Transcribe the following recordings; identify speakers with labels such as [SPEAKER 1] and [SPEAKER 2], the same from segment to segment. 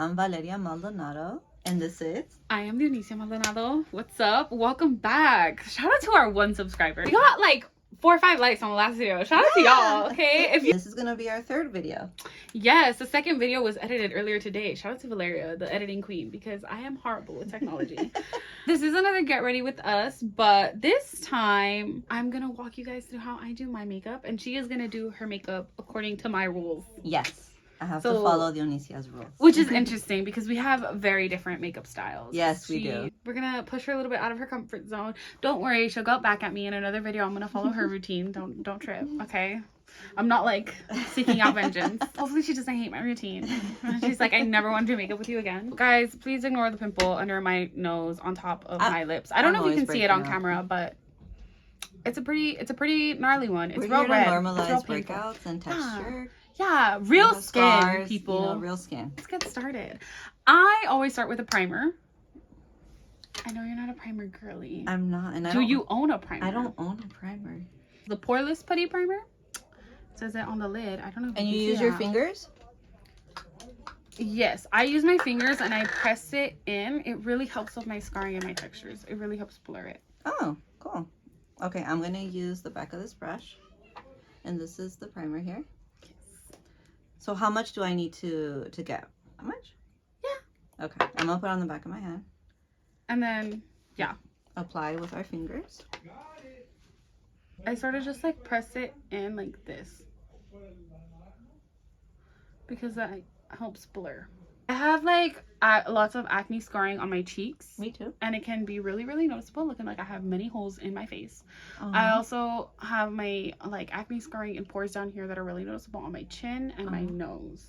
[SPEAKER 1] I'm Valeria Maldonado, and this is...
[SPEAKER 2] I am Dionisia Maldonado. What's up? Welcome back. Shout out to our 1 subscriber. We got like 4 or 5 likes on the last video. Shout out to y'all, okay?
[SPEAKER 1] This is gonna be our 3rd video.
[SPEAKER 2] Yes, the 2nd video was edited earlier today. Shout out to Valeria, the editing queen, because I am horrible with technology. This is another Get Ready With Us, but this time I'm gonna walk you guys through how I do my makeup, and she is gonna do her makeup according to my rules.
[SPEAKER 1] Yes. I have to follow Dionisia's rules.
[SPEAKER 2] Which is interesting because we have very different makeup styles.
[SPEAKER 1] Yes, we do.
[SPEAKER 2] We're going to push her a little bit out of her comfort zone. Don't worry, she'll go back at me in another video. I'm going to follow her routine. Don't trip, okay? I'm not like seeking out vengeance. Hopefully she doesn't hate my routine. She's like, I never want to do makeup with you again. Guys, please ignore the pimple under my nose on top of my lips. I don't know if you can see it on camera, but it's a pretty gnarly one. It's real red.
[SPEAKER 1] Normalize breakouts and texture.
[SPEAKER 2] Yeah, real skin,
[SPEAKER 1] scars,
[SPEAKER 2] people.
[SPEAKER 1] You know, real skin.
[SPEAKER 2] Let's get started. I always start with a primer. I know you're not a primer girly.
[SPEAKER 1] I'm not. And
[SPEAKER 2] do you own a primer?
[SPEAKER 1] I don't own a primer.
[SPEAKER 2] The Poreless Putty Primer. It says it on the lid. I don't know if
[SPEAKER 1] and you use your fingers?
[SPEAKER 2] Yes, I use my fingers and I press it in. It really helps with my scarring and my textures. It really helps blur it.
[SPEAKER 1] Oh, cool. Okay, I'm going to use the back of this brush. And this is the primer here. So how much do I need to get? How much?
[SPEAKER 2] Yeah.
[SPEAKER 1] Okay. I'm going to put it on the back of my hand.
[SPEAKER 2] And then, yeah.
[SPEAKER 1] Apply with our fingers.
[SPEAKER 2] I sort of just like press it in like this. Because that helps blur. I have like lots of acne scarring on my cheeks.
[SPEAKER 1] Me too.
[SPEAKER 2] And it can be really, really noticeable, looking like I have many holes in my face. I also have my like acne scarring and pores down here that are really noticeable on my chin and my nose.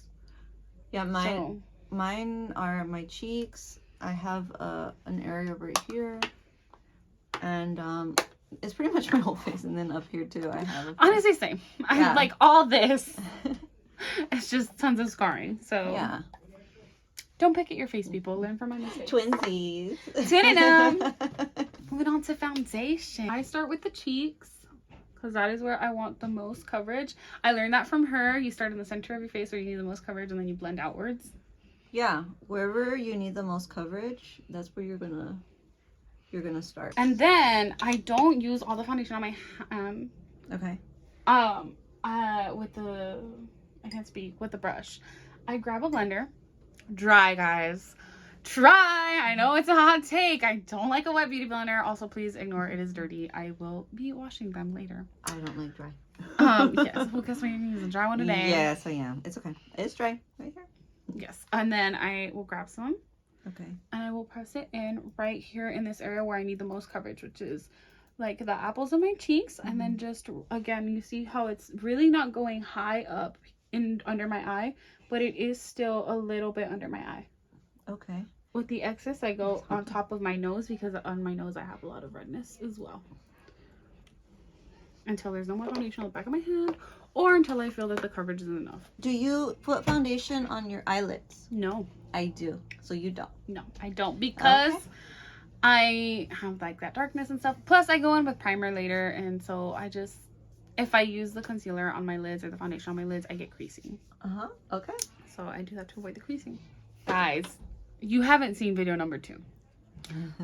[SPEAKER 2] Yeah,
[SPEAKER 1] mine are my cheeks. I have an area right here. And it's pretty much my whole face. And then up here too, I have
[SPEAKER 2] honestly, same. I have like all this. It's just tons of scarring. So
[SPEAKER 1] yeah.
[SPEAKER 2] Don't pick at your face, people. Learn from my mistakes.
[SPEAKER 1] Twinsies.
[SPEAKER 2] Moving on to foundation. I start with the cheeks because that is where I want the most coverage. I learned that from her. You start in the center of your face where you need the most coverage and then you blend outwards. Yeah.
[SPEAKER 1] Wherever you need the most coverage, that's where you're gonna start.
[SPEAKER 2] And then I don't use all the foundation on my hand.
[SPEAKER 1] Okay.
[SPEAKER 2] With the brush. I grab a blender. Dry, guys. Try. I know it's a hot take. I don't like a wet beauty blender. Also, please ignore it is dirty. I will be washing them later.
[SPEAKER 1] I don't like dry.
[SPEAKER 2] Yes. Well, guess what? You're using a dry one today.
[SPEAKER 1] Yes, I am. It's okay. It's dry right here.
[SPEAKER 2] Yes. And then I will grab some.
[SPEAKER 1] Okay.
[SPEAKER 2] And I will press it in right here in this area where I need the most coverage, which is like the apples of my cheeks. And then just again, you see how it's really not going high up under my eye, but it is still a little bit under my eye.
[SPEAKER 1] Okay.
[SPEAKER 2] With the excess, I go on top of my nose because on my nose I have a lot of redness as well. Until there's no more foundation on the back of my hand, or until I feel that the coverage isn't enough.
[SPEAKER 1] Do you put foundation on your eyelids?
[SPEAKER 2] No.
[SPEAKER 1] I do. So you don't?
[SPEAKER 2] No, I don't, because I have like that darkness and stuff. Plus I go in with primer later, and so I just, if I use the concealer on my lids or the foundation on my lids, I get creasing.
[SPEAKER 1] Okay.
[SPEAKER 2] So I do that to avoid the creasing. Guys, you haven't seen video number 2.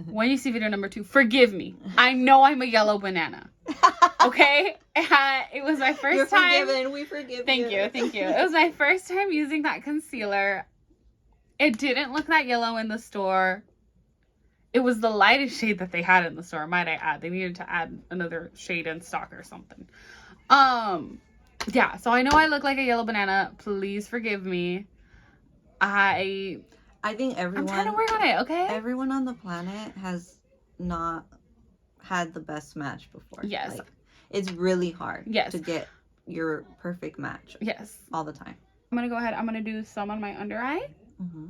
[SPEAKER 2] When you see video number 2, forgive me. I know I'm a yellow banana. Okay? It was my first time.
[SPEAKER 1] You're forgiven. We forgive you.
[SPEAKER 2] Thank you. It was my first time using that concealer. It didn't look that yellow in the store. It was the lightest shade that they had in the store, might I add. They needed to add another shade in stock or something. Yeah, so I know I look like a yellow banana. Please forgive me. I
[SPEAKER 1] think everyone...
[SPEAKER 2] I'm trying to work on it, okay?
[SPEAKER 1] Everyone on the planet has not had the best match before.
[SPEAKER 2] Yes.
[SPEAKER 1] Like, it's really hard
[SPEAKER 2] yes.
[SPEAKER 1] to get your perfect match.
[SPEAKER 2] Yes.
[SPEAKER 1] All the time.
[SPEAKER 2] I'm going to go ahead. I'm going to do some on my under eye.
[SPEAKER 1] Okay.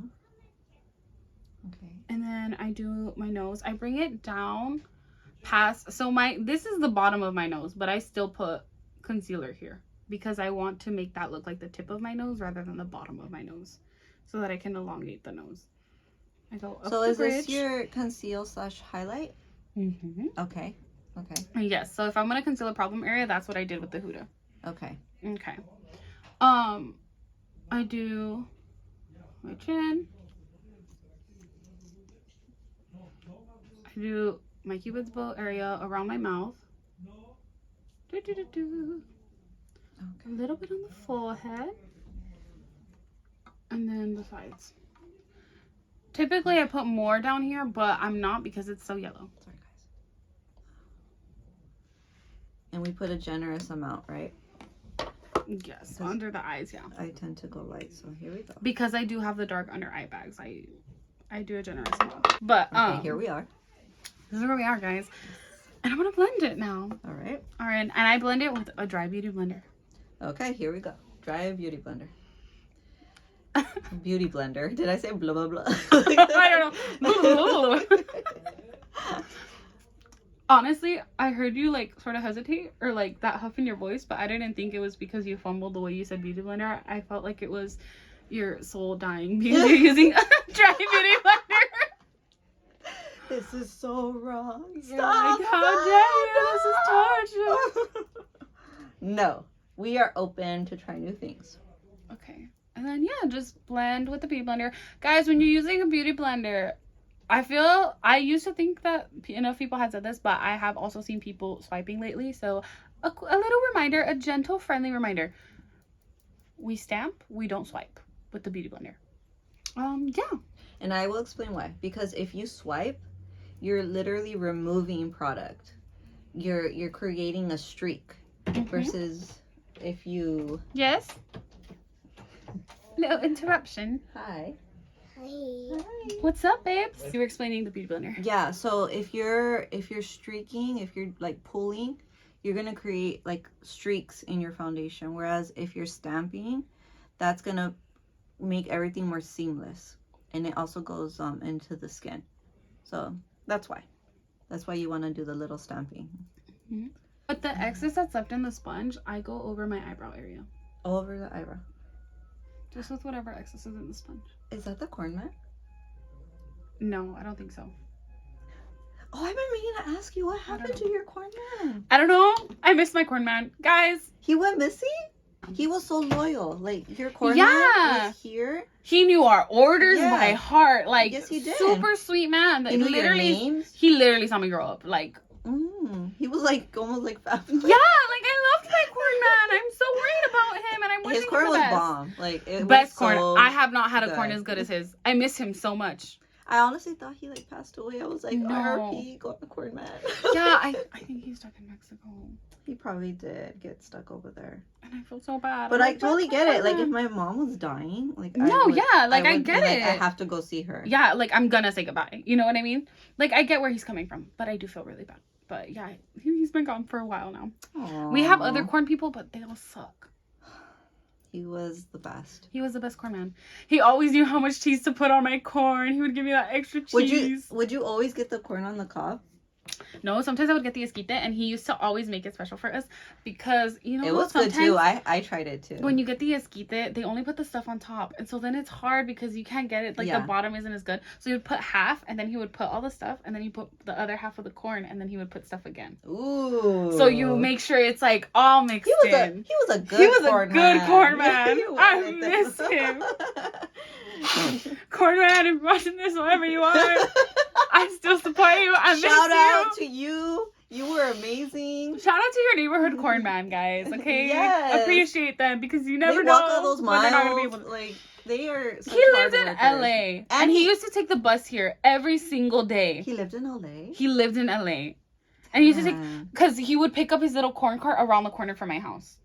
[SPEAKER 2] And then I do my nose. I bring it down past... So this is the bottom of my nose, but I still put concealer here because I want to make that look like the tip of my nose rather than the bottom of my nose, so that I can elongate the nose. I go up
[SPEAKER 1] so
[SPEAKER 2] the
[SPEAKER 1] is
[SPEAKER 2] bridge.
[SPEAKER 1] This your conceal/highlight? Okay.
[SPEAKER 2] Yes, so if I'm gonna conceal a problem area, that's what I did with the Huda.
[SPEAKER 1] Okay.
[SPEAKER 2] I do my chin, can do my Cupid's bow area around my mouth. Do. A little bit on the forehead. And then the sides. Typically I put more down here, but I'm not because it's so yellow.
[SPEAKER 1] Sorry, guys. And we put a generous amount, right?
[SPEAKER 2] Yes, under the eyes, yeah.
[SPEAKER 1] I tend to go light, so here we go.
[SPEAKER 2] Because I do have the dark under eye bags, I do a generous amount. But
[SPEAKER 1] okay, here we are.
[SPEAKER 2] This is where we are, guys. And I'm gonna blend it now.
[SPEAKER 1] All right.
[SPEAKER 2] All right, and I blend it with a dry beauty blender.
[SPEAKER 1] Okay, here we go. Dry beauty blender. Beauty blender. Did I say blah blah blah?
[SPEAKER 2] I don't know. Honestly, I heard you like sort of hesitate or like that huff in your voice, but I didn't think it was because you fumbled the way you said beauty blender. I felt like it was your soul dying because you're using a dry beauty blender.
[SPEAKER 1] This is so wrong.
[SPEAKER 2] You're like, how dare you? This is torture.
[SPEAKER 1] No, we are open to try new things.
[SPEAKER 2] Okay. And then, yeah, just blend with the beauty blender. Guys, when you're using a beauty blender, I used to think that enough people had said this, but I have also seen people swiping lately. So a little reminder, a gentle, friendly reminder. We stamp, we don't swipe with the beauty blender. Yeah.
[SPEAKER 1] And I will explain why. Because if you swipe, you're literally removing product. You're creating a streak. Versus if you...
[SPEAKER 2] Yes? Little interruption.
[SPEAKER 1] Hi.
[SPEAKER 3] Hi.
[SPEAKER 2] What's up, babes? You were explaining the beauty blender.
[SPEAKER 1] Yeah, so if you're streaking, if you're like pulling, you're gonna create like streaks in your foundation. Whereas if you're stamping, that's gonna make everything more seamless, and it also goes into the skin. So that's why you want to do the little stamping.
[SPEAKER 2] Mm-hmm. But the excess that's left in the sponge, I go over my eyebrow area.
[SPEAKER 1] Over the eyebrow.
[SPEAKER 2] Just with whatever excess is in the sponge.
[SPEAKER 1] Is that the corn mat?
[SPEAKER 2] No, I don't think so.
[SPEAKER 1] Oh, I've been meaning to ask you, what happened to your corn man?
[SPEAKER 2] I don't know. I miss my corn man. Guys.
[SPEAKER 1] He went missing? He was so loyal. Like, your corn
[SPEAKER 2] Yeah.
[SPEAKER 1] man was here.
[SPEAKER 2] He knew our orders
[SPEAKER 1] Yeah.
[SPEAKER 2] by heart. Like,
[SPEAKER 1] Yes, he did.
[SPEAKER 2] super sweet man.
[SPEAKER 1] He knew your names.
[SPEAKER 2] He literally saw me grow up. Like,
[SPEAKER 1] He was like almost like family.
[SPEAKER 2] yeah, like I loved my corn man. I'm so worried about him, and I'm wishing
[SPEAKER 1] His corn
[SPEAKER 2] him
[SPEAKER 1] was
[SPEAKER 2] the best.
[SPEAKER 1] bomb. Like, it
[SPEAKER 2] Best
[SPEAKER 1] was
[SPEAKER 2] corn.
[SPEAKER 1] so
[SPEAKER 2] I have not had a
[SPEAKER 1] good.
[SPEAKER 2] corn as good as his. I miss him so much.
[SPEAKER 1] I honestly thought he like passed away. I was like,
[SPEAKER 2] No.
[SPEAKER 1] RP, corn man.
[SPEAKER 2] Yeah, I think he's stuck in Mexico.
[SPEAKER 1] He probably did get stuck over there.
[SPEAKER 2] And I feel so bad.
[SPEAKER 1] But
[SPEAKER 2] I'm
[SPEAKER 1] I
[SPEAKER 2] like,
[SPEAKER 1] totally
[SPEAKER 2] "That's
[SPEAKER 1] get it.
[SPEAKER 2] corn
[SPEAKER 1] Like, if
[SPEAKER 2] man."
[SPEAKER 1] my mom was dying, like,
[SPEAKER 2] No, yeah, like, I
[SPEAKER 1] would be
[SPEAKER 2] get
[SPEAKER 1] like,
[SPEAKER 2] it.
[SPEAKER 1] I have to go see her.
[SPEAKER 2] Yeah, like I'm gonna say goodbye. You know what I mean? Like I get where he's coming from, but I do feel really bad. But yeah, he's been gone for a while now.
[SPEAKER 1] Aww.
[SPEAKER 2] We have other corn people, but they all suck.
[SPEAKER 1] He was the best.
[SPEAKER 2] He was the best corn man. He always knew how much cheese to put on my corn. He would give me that extra cheese.
[SPEAKER 1] Would you always get the corn on the cob?
[SPEAKER 2] No, sometimes I would get the esquite, and he used to always make it special for us because, you know,
[SPEAKER 1] It was good too. I tried it too.
[SPEAKER 2] When you get the esquite, they only put the stuff on top, and so then it's hard because you can't get it, like
[SPEAKER 1] Yeah.
[SPEAKER 2] the bottom isn't as good. So you would put half, and then he would put all the stuff, and then you put the other half of the corn, and then he would put stuff again.
[SPEAKER 1] Ooh.
[SPEAKER 2] So you make sure it's like all mixed in.
[SPEAKER 1] He was a good corn man.
[SPEAKER 2] Corn man.
[SPEAKER 1] He was.
[SPEAKER 2] I miss him. Corn man, if you're watching this, wherever you are, I still support you. I miss
[SPEAKER 1] Shout
[SPEAKER 2] you.
[SPEAKER 1] out to you. You were amazing.
[SPEAKER 2] Shout out to your neighborhood corn man, guys. Okay,
[SPEAKER 1] Yes.
[SPEAKER 2] appreciate them because you never
[SPEAKER 1] They
[SPEAKER 2] know
[SPEAKER 1] walk all those
[SPEAKER 2] when they're not gonna be
[SPEAKER 1] miles.
[SPEAKER 2] able to.
[SPEAKER 1] Like, they are. Such
[SPEAKER 2] He lived in
[SPEAKER 1] hard workers.
[SPEAKER 2] LA, and he used to take the bus here every single day.
[SPEAKER 1] He lived in LA.
[SPEAKER 2] He lived in LA, and he used to take
[SPEAKER 1] Damn.
[SPEAKER 2] because he would pick up his little corn cart around the corner from my house.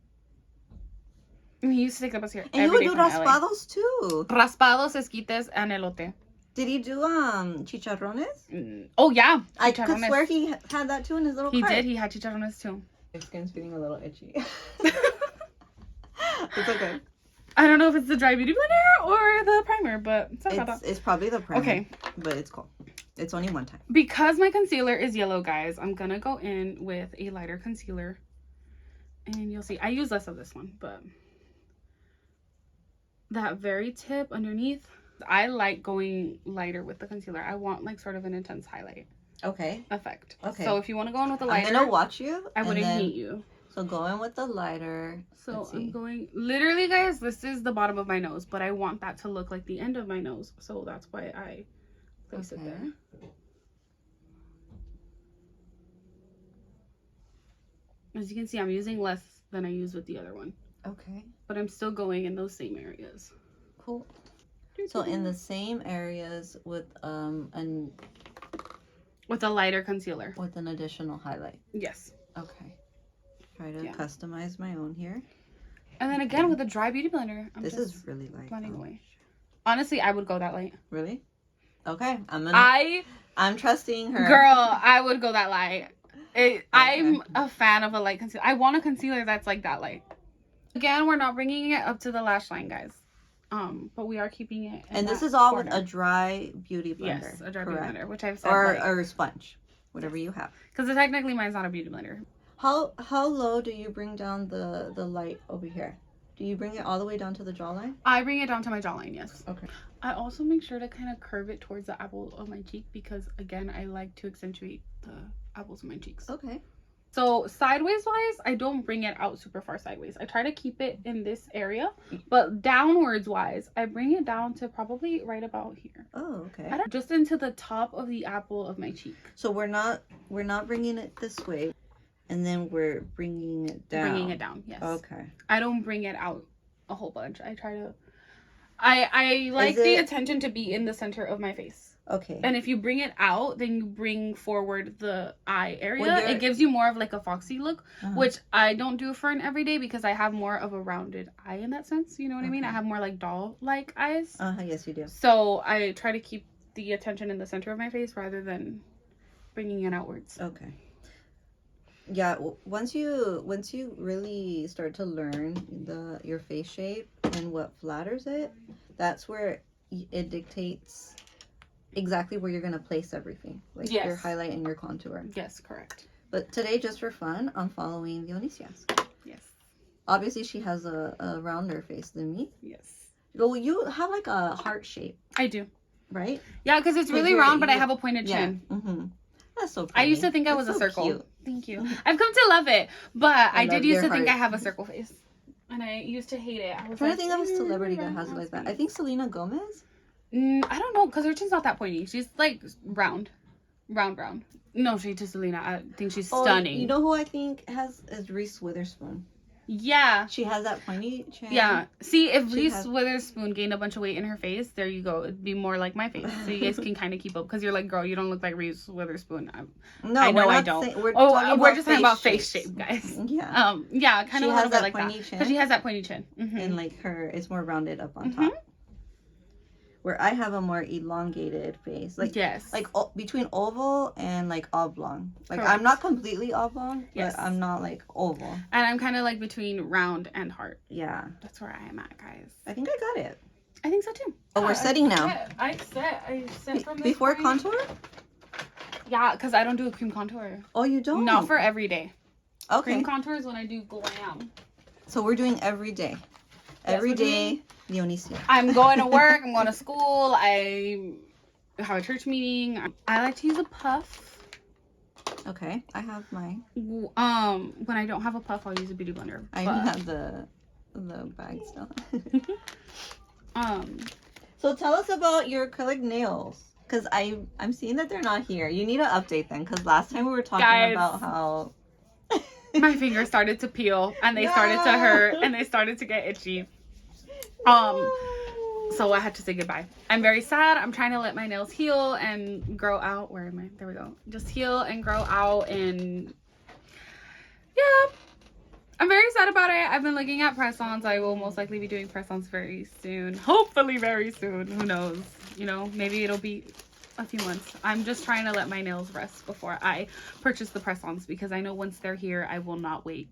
[SPEAKER 2] And he used to take the bus here
[SPEAKER 1] And you
[SPEAKER 2] every
[SPEAKER 1] would
[SPEAKER 2] day
[SPEAKER 1] do
[SPEAKER 2] from LA.
[SPEAKER 1] raspados too.
[SPEAKER 2] Raspados, esquites, and elote.
[SPEAKER 1] Did he do chicharrones?
[SPEAKER 2] Oh yeah,
[SPEAKER 1] I could
[SPEAKER 2] chicharrones.
[SPEAKER 1] swear he had that too in his little
[SPEAKER 2] He
[SPEAKER 1] cart.
[SPEAKER 2] did. He had chicharrones too.
[SPEAKER 1] Your skin's feeling a little itchy. It's okay.
[SPEAKER 2] I don't know if it's the dry beauty blender or the primer, but
[SPEAKER 1] It's probably the primer.
[SPEAKER 2] Okay.
[SPEAKER 1] But it's cool. It's only one time.
[SPEAKER 2] because my concealer is yellow, guys, I'm gonna go in with a lighter concealer, and you'll see I use less of this one, but that very tip underneath, I like going lighter with the concealer. I want like sort of an intense highlight
[SPEAKER 1] Okay.
[SPEAKER 2] effect.
[SPEAKER 1] Okay.
[SPEAKER 2] So if you want to go in with the lighter,
[SPEAKER 1] I'm gonna watch you.
[SPEAKER 2] I
[SPEAKER 1] and
[SPEAKER 2] wouldn't
[SPEAKER 1] then-
[SPEAKER 2] hate you.
[SPEAKER 1] So go in with the lighter.
[SPEAKER 2] So
[SPEAKER 1] Let's
[SPEAKER 2] I'm
[SPEAKER 1] see.
[SPEAKER 2] going, literally, guys, this is the bottom of my nose, but I want that to look like the end of my nose. So that's why I place it
[SPEAKER 1] Okay.
[SPEAKER 2] there. As you can see, I'm using less than I used with the other one.
[SPEAKER 1] Okay.
[SPEAKER 2] But I'm still going in those same areas.
[SPEAKER 1] Cool. So in the same areas with
[SPEAKER 2] with a lighter concealer.
[SPEAKER 1] With an additional highlight.
[SPEAKER 2] Yes.
[SPEAKER 1] Okay. Try to customize my own here.
[SPEAKER 2] And then again with a dry beauty blender.
[SPEAKER 1] This is really light.
[SPEAKER 2] Blending away. Honestly, I would go that light.
[SPEAKER 1] Really? Okay. I'm trusting her.
[SPEAKER 2] Girl, I would go that light. I'm a fan of a light concealer. I want a concealer that's like that light. Again, we're not bringing it up to the lash line, guys. But we are keeping it.
[SPEAKER 1] And this is all with a dry beauty blender.
[SPEAKER 2] Yes, a dry beauty blender, which I've said.
[SPEAKER 1] Or a sponge, whatever you have.
[SPEAKER 2] Because technically mine's not a beauty blender.
[SPEAKER 1] How low do you bring down the light over here? Do you bring it all the way down to the jawline?
[SPEAKER 2] I bring it down to my jawline, yes.
[SPEAKER 1] Okay.
[SPEAKER 2] I also make sure to kind of curve it towards the apple of my cheek because, again, I like to accentuate the apples of my cheeks.
[SPEAKER 1] Okay.
[SPEAKER 2] So sideways wise, I don't bring it out super far sideways. I try to keep it in this area, but downwards wise, I bring it down to probably right about here.
[SPEAKER 1] Oh, okay.
[SPEAKER 2] Just into the top of the apple of my cheek.
[SPEAKER 1] So we're not bringing it this way, and then we're bringing it down.
[SPEAKER 2] Bringing it down, yes.
[SPEAKER 1] Okay.
[SPEAKER 2] I don't bring it out a whole bunch. I try to. I like the attention to be in the center of my face.
[SPEAKER 1] Okay.
[SPEAKER 2] And if you bring it out, then you bring forward the eye area. It gives you more of like a foxy look, which I don't do for an everyday because I have more of a rounded eye in that sense. You know what I mean? I have more like doll-like eyes.
[SPEAKER 1] Yes, you do.
[SPEAKER 2] So I try to keep the attention in the center of my face rather than bringing it outwards.
[SPEAKER 1] Okay. Yeah, once you really start to learn your face shape and what flatters it, that's where it dictates exactly where you're going to place everything, like your highlight and your contour.
[SPEAKER 2] Yes, correct.
[SPEAKER 1] But today, just for fun, I'm following Dionisia.
[SPEAKER 2] Yes.
[SPEAKER 1] Obviously, she has a rounder face than me.
[SPEAKER 2] Yes.
[SPEAKER 1] Well, you have like a heart shape.
[SPEAKER 2] I do.
[SPEAKER 1] Right?
[SPEAKER 2] Yeah, because it's really round, but I have a pointed chin.
[SPEAKER 1] Yeah. Mm-hmm. That's so pretty.
[SPEAKER 2] I used to think I was a circle.
[SPEAKER 1] Cute.
[SPEAKER 2] Thank you. I've come to love it, but I did used to think I have a circle face, and I used to hate it. I was
[SPEAKER 1] trying to think of a celebrity that has it like that. I think Selena Gomez.
[SPEAKER 2] I don't know, because her chin's not that pointy. She's like round. No shade to Selena. I think she's stunning.
[SPEAKER 1] You know who I think is Reese Witherspoon.
[SPEAKER 2] Yeah.
[SPEAKER 1] She has that pointy chin.
[SPEAKER 2] Yeah. See, if Reese Witherspoon gained a bunch of weight in her face, there you go. It'd be more like my face. So you guys can kind of keep up. Because you're like, girl, you don't look like Reese Witherspoon.
[SPEAKER 1] No,
[SPEAKER 2] I know I don't. We're just talking about face shape, guys.
[SPEAKER 1] Yeah.
[SPEAKER 2] Yeah, kind of a little bit like that.
[SPEAKER 1] Because
[SPEAKER 2] she has that pointy chin. Mm-hmm.
[SPEAKER 1] And like it's more rounded up on top. Where I have a more elongated face. Like, like between oval and like oblong. Like correct. I'm not completely oblong, but I'm not like oval.
[SPEAKER 2] And I'm kind of like between round and heart.
[SPEAKER 1] Yeah.
[SPEAKER 2] That's where I am at, guys.
[SPEAKER 1] I think I got it.
[SPEAKER 2] I think so too.
[SPEAKER 1] Oh, we're setting now.
[SPEAKER 2] I set from this
[SPEAKER 1] before
[SPEAKER 2] point.
[SPEAKER 1] Contour?
[SPEAKER 2] Yeah, because I don't do a cream contour.
[SPEAKER 1] Oh, you don't?
[SPEAKER 2] Not for every day.
[SPEAKER 1] Okay.
[SPEAKER 2] Cream contour is when I do glam.
[SPEAKER 1] So we're doing every day. Every day, Dionisia.
[SPEAKER 2] I'm going to work. I'm going to school. I have a church meeting. I like to use a puff.
[SPEAKER 1] Okay, I have mine.
[SPEAKER 2] When I don't have a puff, I'll use a beauty blender.
[SPEAKER 1] I have the bag still. So tell us about your acrylic nails, because I'm seeing that they're not here. You need to update them, because last time we were talking about how
[SPEAKER 2] my fingers started to peel and they started to hurt and they started to get itchy. So I had to say goodbye. I'm very sad. I'm trying to let my nails heal and grow out. Where am I? There we go. Just heal and grow out, and yeah, I'm very sad about it. I've been looking at press-ons. I will most likely be doing press-ons very soon. Hopefully very soon. Who knows? You know, maybe it'll be a few months. I'm just trying to let my nails rest before I purchase the press-ons, because I know once they're here, I will not wait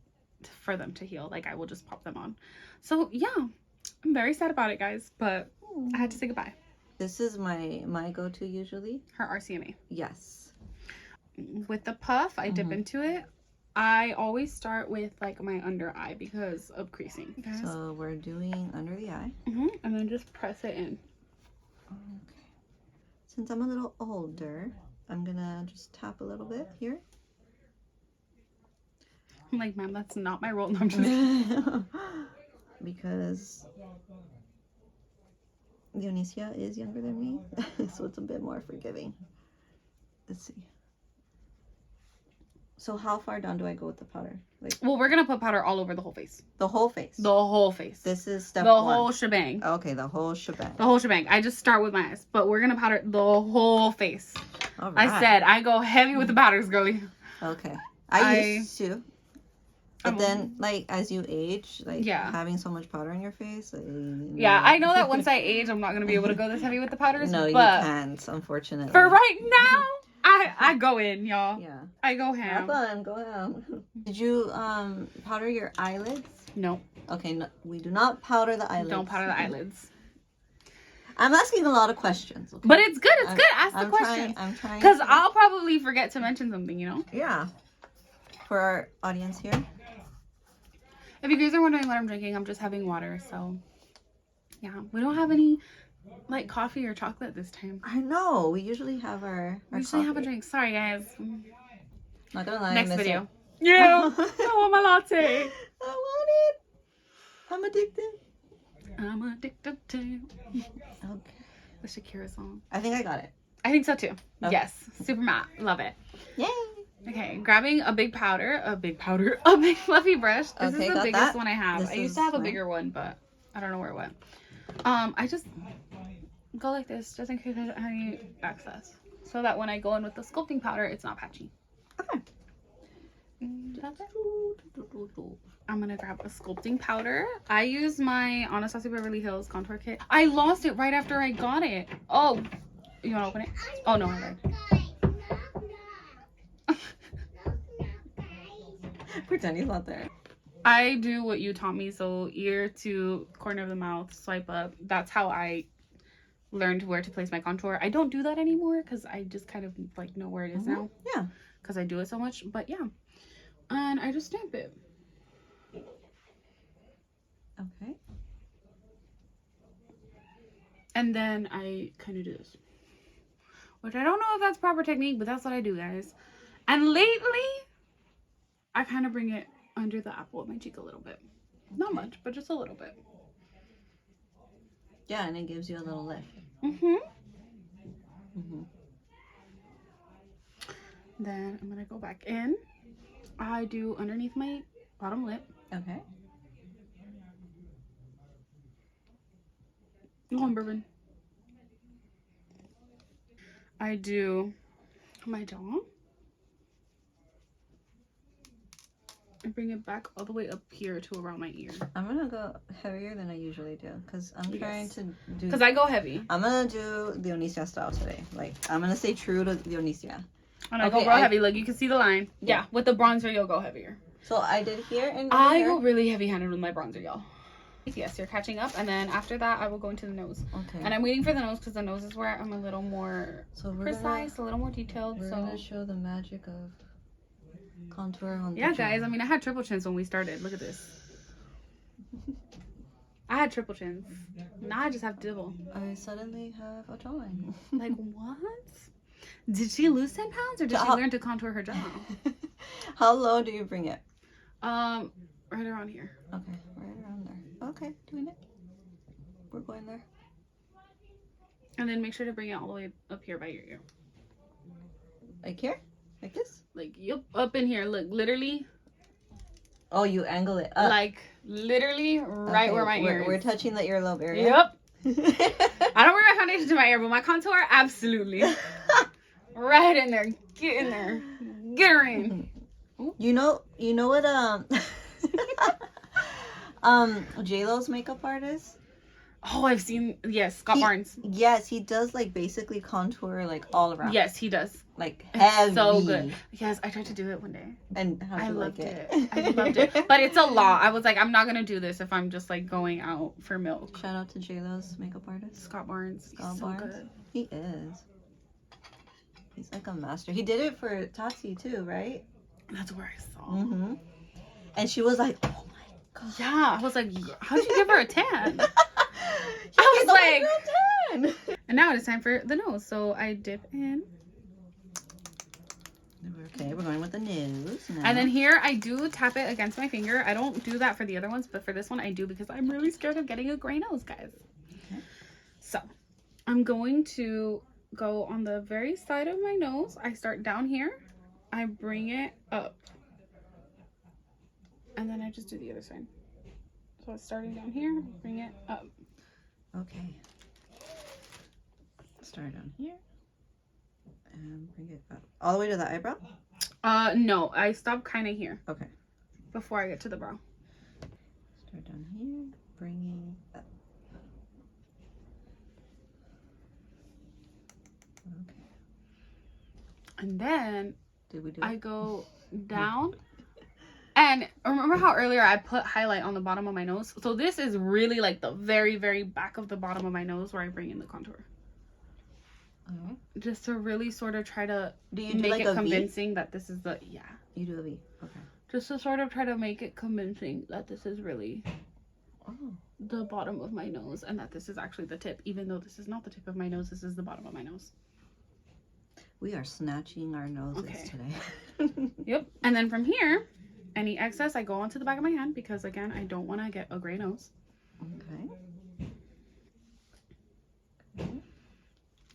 [SPEAKER 2] for them to heal. Like, I will just pop them on. So yeah, I'm very sad about it, guys, but I had to say goodbye.
[SPEAKER 1] This is my go-to usually.
[SPEAKER 2] Her RCMA.
[SPEAKER 1] Yes.
[SPEAKER 2] With the puff, I dip into it. I always start with like my under eye because of creasing. Okay.
[SPEAKER 1] So we're doing under the eye.
[SPEAKER 2] And then just press it in.
[SPEAKER 1] Okay. Since I'm a little older, I'm gonna just tap a little bit here.
[SPEAKER 2] I'm like, ma'am, that's not my role. No, I'm just
[SPEAKER 1] because Dionisia is younger than me, so it's a bit more forgiving. Let's see. So how far down do I go with the powder? Like,
[SPEAKER 2] well, we're gonna put powder all over the whole face.
[SPEAKER 1] the whole face.
[SPEAKER 2] The whole face.
[SPEAKER 1] This is step
[SPEAKER 2] the
[SPEAKER 1] one.
[SPEAKER 2] whole shebang.
[SPEAKER 1] Okay, the whole shebang.
[SPEAKER 2] The whole shebang. I just start with my eyes, but we're gonna powder the whole face.
[SPEAKER 1] All right.
[SPEAKER 2] I said I go heavy with the powders, girly.
[SPEAKER 1] Okay. I used to. But
[SPEAKER 2] I'm-
[SPEAKER 1] then, like, as you age, like,
[SPEAKER 2] Yeah.
[SPEAKER 1] having so much powder on your face. Like,
[SPEAKER 2] Yeah, I know that once I age, I'm not gonna be able to go this heavy with the powders.
[SPEAKER 1] No, you
[SPEAKER 2] but
[SPEAKER 1] can't, unfortunately.
[SPEAKER 2] for right now, I go in, y'all.
[SPEAKER 1] Yeah.
[SPEAKER 2] I go
[SPEAKER 1] Have
[SPEAKER 2] ham.
[SPEAKER 1] fun. Go ham. Did you powder your eyelids?
[SPEAKER 2] No,
[SPEAKER 1] Okay, no, we do not powder the eyelids.
[SPEAKER 2] don't powder the eyelids.
[SPEAKER 1] I'm asking a lot of questions. Okay?
[SPEAKER 2] But it's good. It's good. Ask the question.
[SPEAKER 1] I'm trying.
[SPEAKER 2] Because I'll probably forget to mention something, you know?
[SPEAKER 1] Yeah. For our audience here.
[SPEAKER 2] If you guys are wondering what I'm drinking, I'm just having water. So, yeah. We don't have any, like, coffee or chocolate this time.
[SPEAKER 1] I know. We usually have our
[SPEAKER 2] We usually have a
[SPEAKER 1] coffee.
[SPEAKER 2] drink. Sorry, guys.
[SPEAKER 1] Not gonna lie. I
[SPEAKER 2] Next
[SPEAKER 1] miss
[SPEAKER 2] video.
[SPEAKER 1] it.
[SPEAKER 2] Yeah. I want my latte.
[SPEAKER 1] I want it. I'm addicted.
[SPEAKER 2] I'm addicted to you.
[SPEAKER 1] Okay.
[SPEAKER 2] The Shakira song.
[SPEAKER 1] I think I got it.
[SPEAKER 2] I think so too.
[SPEAKER 1] Okay.
[SPEAKER 2] Yes. Super matte. Love it.
[SPEAKER 1] Yay.
[SPEAKER 2] Okay, grabbing a big fluffy brush. This
[SPEAKER 1] Okay,
[SPEAKER 2] is the
[SPEAKER 1] got
[SPEAKER 2] biggest
[SPEAKER 1] that.
[SPEAKER 2] one I have.
[SPEAKER 1] This
[SPEAKER 2] I used
[SPEAKER 1] is
[SPEAKER 2] to have a
[SPEAKER 1] mine.
[SPEAKER 2] bigger one, but I don't know where it went. I just go like this just in case I don't have any access. So that when I go in with the sculpting powder, it's not patchy.
[SPEAKER 1] Okay.
[SPEAKER 2] That's it. I'm gonna grab a sculpting powder. I use my Anastasia Beverly Hills contour kit. I lost it right after I got it. Oh, you wanna open it? Oh no, I lied.
[SPEAKER 1] Pretend he's not there.
[SPEAKER 2] I do what you taught me. So ear to corner of the mouth, swipe up. That's how I learned where to place my contour. I don't do that anymore because I just kind of like know where it is now
[SPEAKER 1] Yeah.
[SPEAKER 2] because I do it so much. But yeah, and I just stamp it.
[SPEAKER 1] Okay.
[SPEAKER 2] And then I kind of do this, which I don't know if that's proper technique, but that's what I do, guys. And lately, I kind of bring it under the apple of my cheek a little bit. Not much, but just a little bit.
[SPEAKER 1] Yeah, and it gives you a little lift.
[SPEAKER 2] Mm-hmm.
[SPEAKER 1] Mm-hmm.
[SPEAKER 2] Then I'm gonna go back in. I do underneath my bottom lip.
[SPEAKER 1] Okay.
[SPEAKER 2] Oh, I'm bourbon. I do my jaw. I bring it back all the way up here to around my ear.
[SPEAKER 1] I'm gonna go heavier than I usually do because I'm trying to do.
[SPEAKER 2] Because I go heavy.
[SPEAKER 1] I'm gonna do Dionisia style today. Like I'm gonna stay true to Dionisia.
[SPEAKER 2] And I go real heavy. Like you can see the line. Yeah, with the bronzer, you'll go heavier.
[SPEAKER 1] So I did here and
[SPEAKER 2] I
[SPEAKER 1] here.
[SPEAKER 2] go really heavy-handed with my bronzer, y'all. Yes, you're catching up. And then after that, I will go into the nose.
[SPEAKER 1] Okay.
[SPEAKER 2] And I'm waiting for the nose because the nose is where I'm a little more
[SPEAKER 1] so
[SPEAKER 2] precise, a little more detailed.
[SPEAKER 1] We're gonna show the magic of contour on the
[SPEAKER 2] Yeah,
[SPEAKER 1] jaw.
[SPEAKER 2] guys. I mean, I had triple chins when we started. Look at this. I had triple chins. Now I just have double.
[SPEAKER 1] I suddenly have a jawline.
[SPEAKER 2] Like, what? Did she lose 10 pounds or did she learn to contour her jaw?
[SPEAKER 1] How low do you bring it?
[SPEAKER 2] Right around here.
[SPEAKER 1] Okay, right around there. Okay, doing it. We're going there.
[SPEAKER 2] And then make sure to bring it all the way up here by your ear.
[SPEAKER 1] Like here? Like this?
[SPEAKER 2] Like, yep, up in here. Look, literally.
[SPEAKER 1] Oh, you angle it up.
[SPEAKER 2] Like, literally right
[SPEAKER 1] Okay,
[SPEAKER 2] where my ear is.
[SPEAKER 1] We're touching the earlobe area.
[SPEAKER 2] Yep. I don't wear my foundation to my ear, but my contour, absolutely. Right in there. Get in there. Get her in.
[SPEAKER 1] You know what J-Lo's makeup artist?
[SPEAKER 2] Oh, I've seen, yes, Scott Barnes.
[SPEAKER 1] Yes, he does like basically contour like all around.
[SPEAKER 2] Yes, he does.
[SPEAKER 1] Like heavy.
[SPEAKER 2] So good. Yes, I tried to do it one day.
[SPEAKER 1] And how'd
[SPEAKER 2] I
[SPEAKER 1] you
[SPEAKER 2] loved
[SPEAKER 1] like
[SPEAKER 2] it. I loved it. But it's a lot. I was like, I'm not going to do this if I'm just like going out for milk.
[SPEAKER 1] Shout out to J-Lo's makeup artist.
[SPEAKER 2] Scott Barnes.
[SPEAKER 1] Scott
[SPEAKER 2] He's so
[SPEAKER 1] Barnes.
[SPEAKER 2] good.
[SPEAKER 1] He is. He's like a master. He did it for Tati too, right?
[SPEAKER 2] That's where I saw.
[SPEAKER 1] Mm-hmm. And she was like, oh my god.
[SPEAKER 2] Yeah. I was like, how'd you give her a tan?
[SPEAKER 1] I
[SPEAKER 2] was like, and now it is time for the nose. So I dip in.
[SPEAKER 1] Okay, we're going with the nose now.
[SPEAKER 2] And then here I do tap it against my finger. I don't do that for the other ones, but for this one I do because I'm really scared of getting a gray nose, guys.
[SPEAKER 1] Okay.
[SPEAKER 2] So I'm going to go on the very side of my nose. I start down here I bring it up. And then I just do the other side. So it's starting down here, bring it up.
[SPEAKER 1] Okay. Start down here. And bring it up. All the way to the eyebrow?
[SPEAKER 2] No. I stop kind of here.
[SPEAKER 1] Okay.
[SPEAKER 2] Before I get to the brow.
[SPEAKER 1] Start down here, bringing up. Okay.
[SPEAKER 2] And then I
[SPEAKER 1] it?
[SPEAKER 2] go down. And remember how earlier I put highlight on the bottom of my nose? So this is really like the very, very back of the bottom of my nose where I bring in the contour.
[SPEAKER 1] Okay.
[SPEAKER 2] Just to really sort of try to
[SPEAKER 1] make
[SPEAKER 2] like it
[SPEAKER 1] V?
[SPEAKER 2] convincing that this is the, yeah.
[SPEAKER 1] You do a V, okay.
[SPEAKER 2] Just to sort of try to make it convincing that this is really the bottom of my nose and that this is actually the tip. Even though this is not the tip of my nose, this is the bottom of my nose.
[SPEAKER 1] We are snatching our noses today.
[SPEAKER 2] Yep. And then from here, any excess I go onto the back of my hand because again, I don't want to get a gray nose.
[SPEAKER 1] Okay.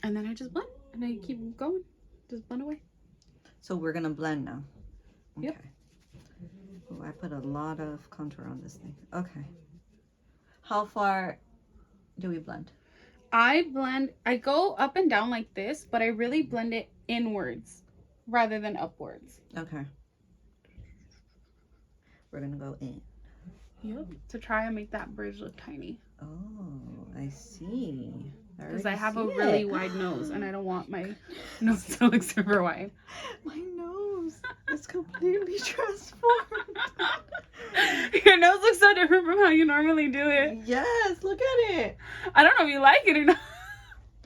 [SPEAKER 2] And then I just blend and I keep going. Just blend away.
[SPEAKER 1] So we're gonna blend now. Okay.
[SPEAKER 2] Yep.
[SPEAKER 1] Oh, I put a lot of contour on this thing. Okay. How far do we blend?
[SPEAKER 2] I go up and down like this, but I really blend it inwards rather than upwards.
[SPEAKER 1] Okay. We're gonna go in.
[SPEAKER 2] Yep. To try and make that bridge look tiny.
[SPEAKER 1] Oh, I see.
[SPEAKER 2] Because I have a really wide nose and I don't want my nose to look super wide.
[SPEAKER 1] My nose is completely transformed.
[SPEAKER 2] Your nose looks so different from how you normally do it.
[SPEAKER 1] Yes, look at it.
[SPEAKER 2] I don't know if you like it or not.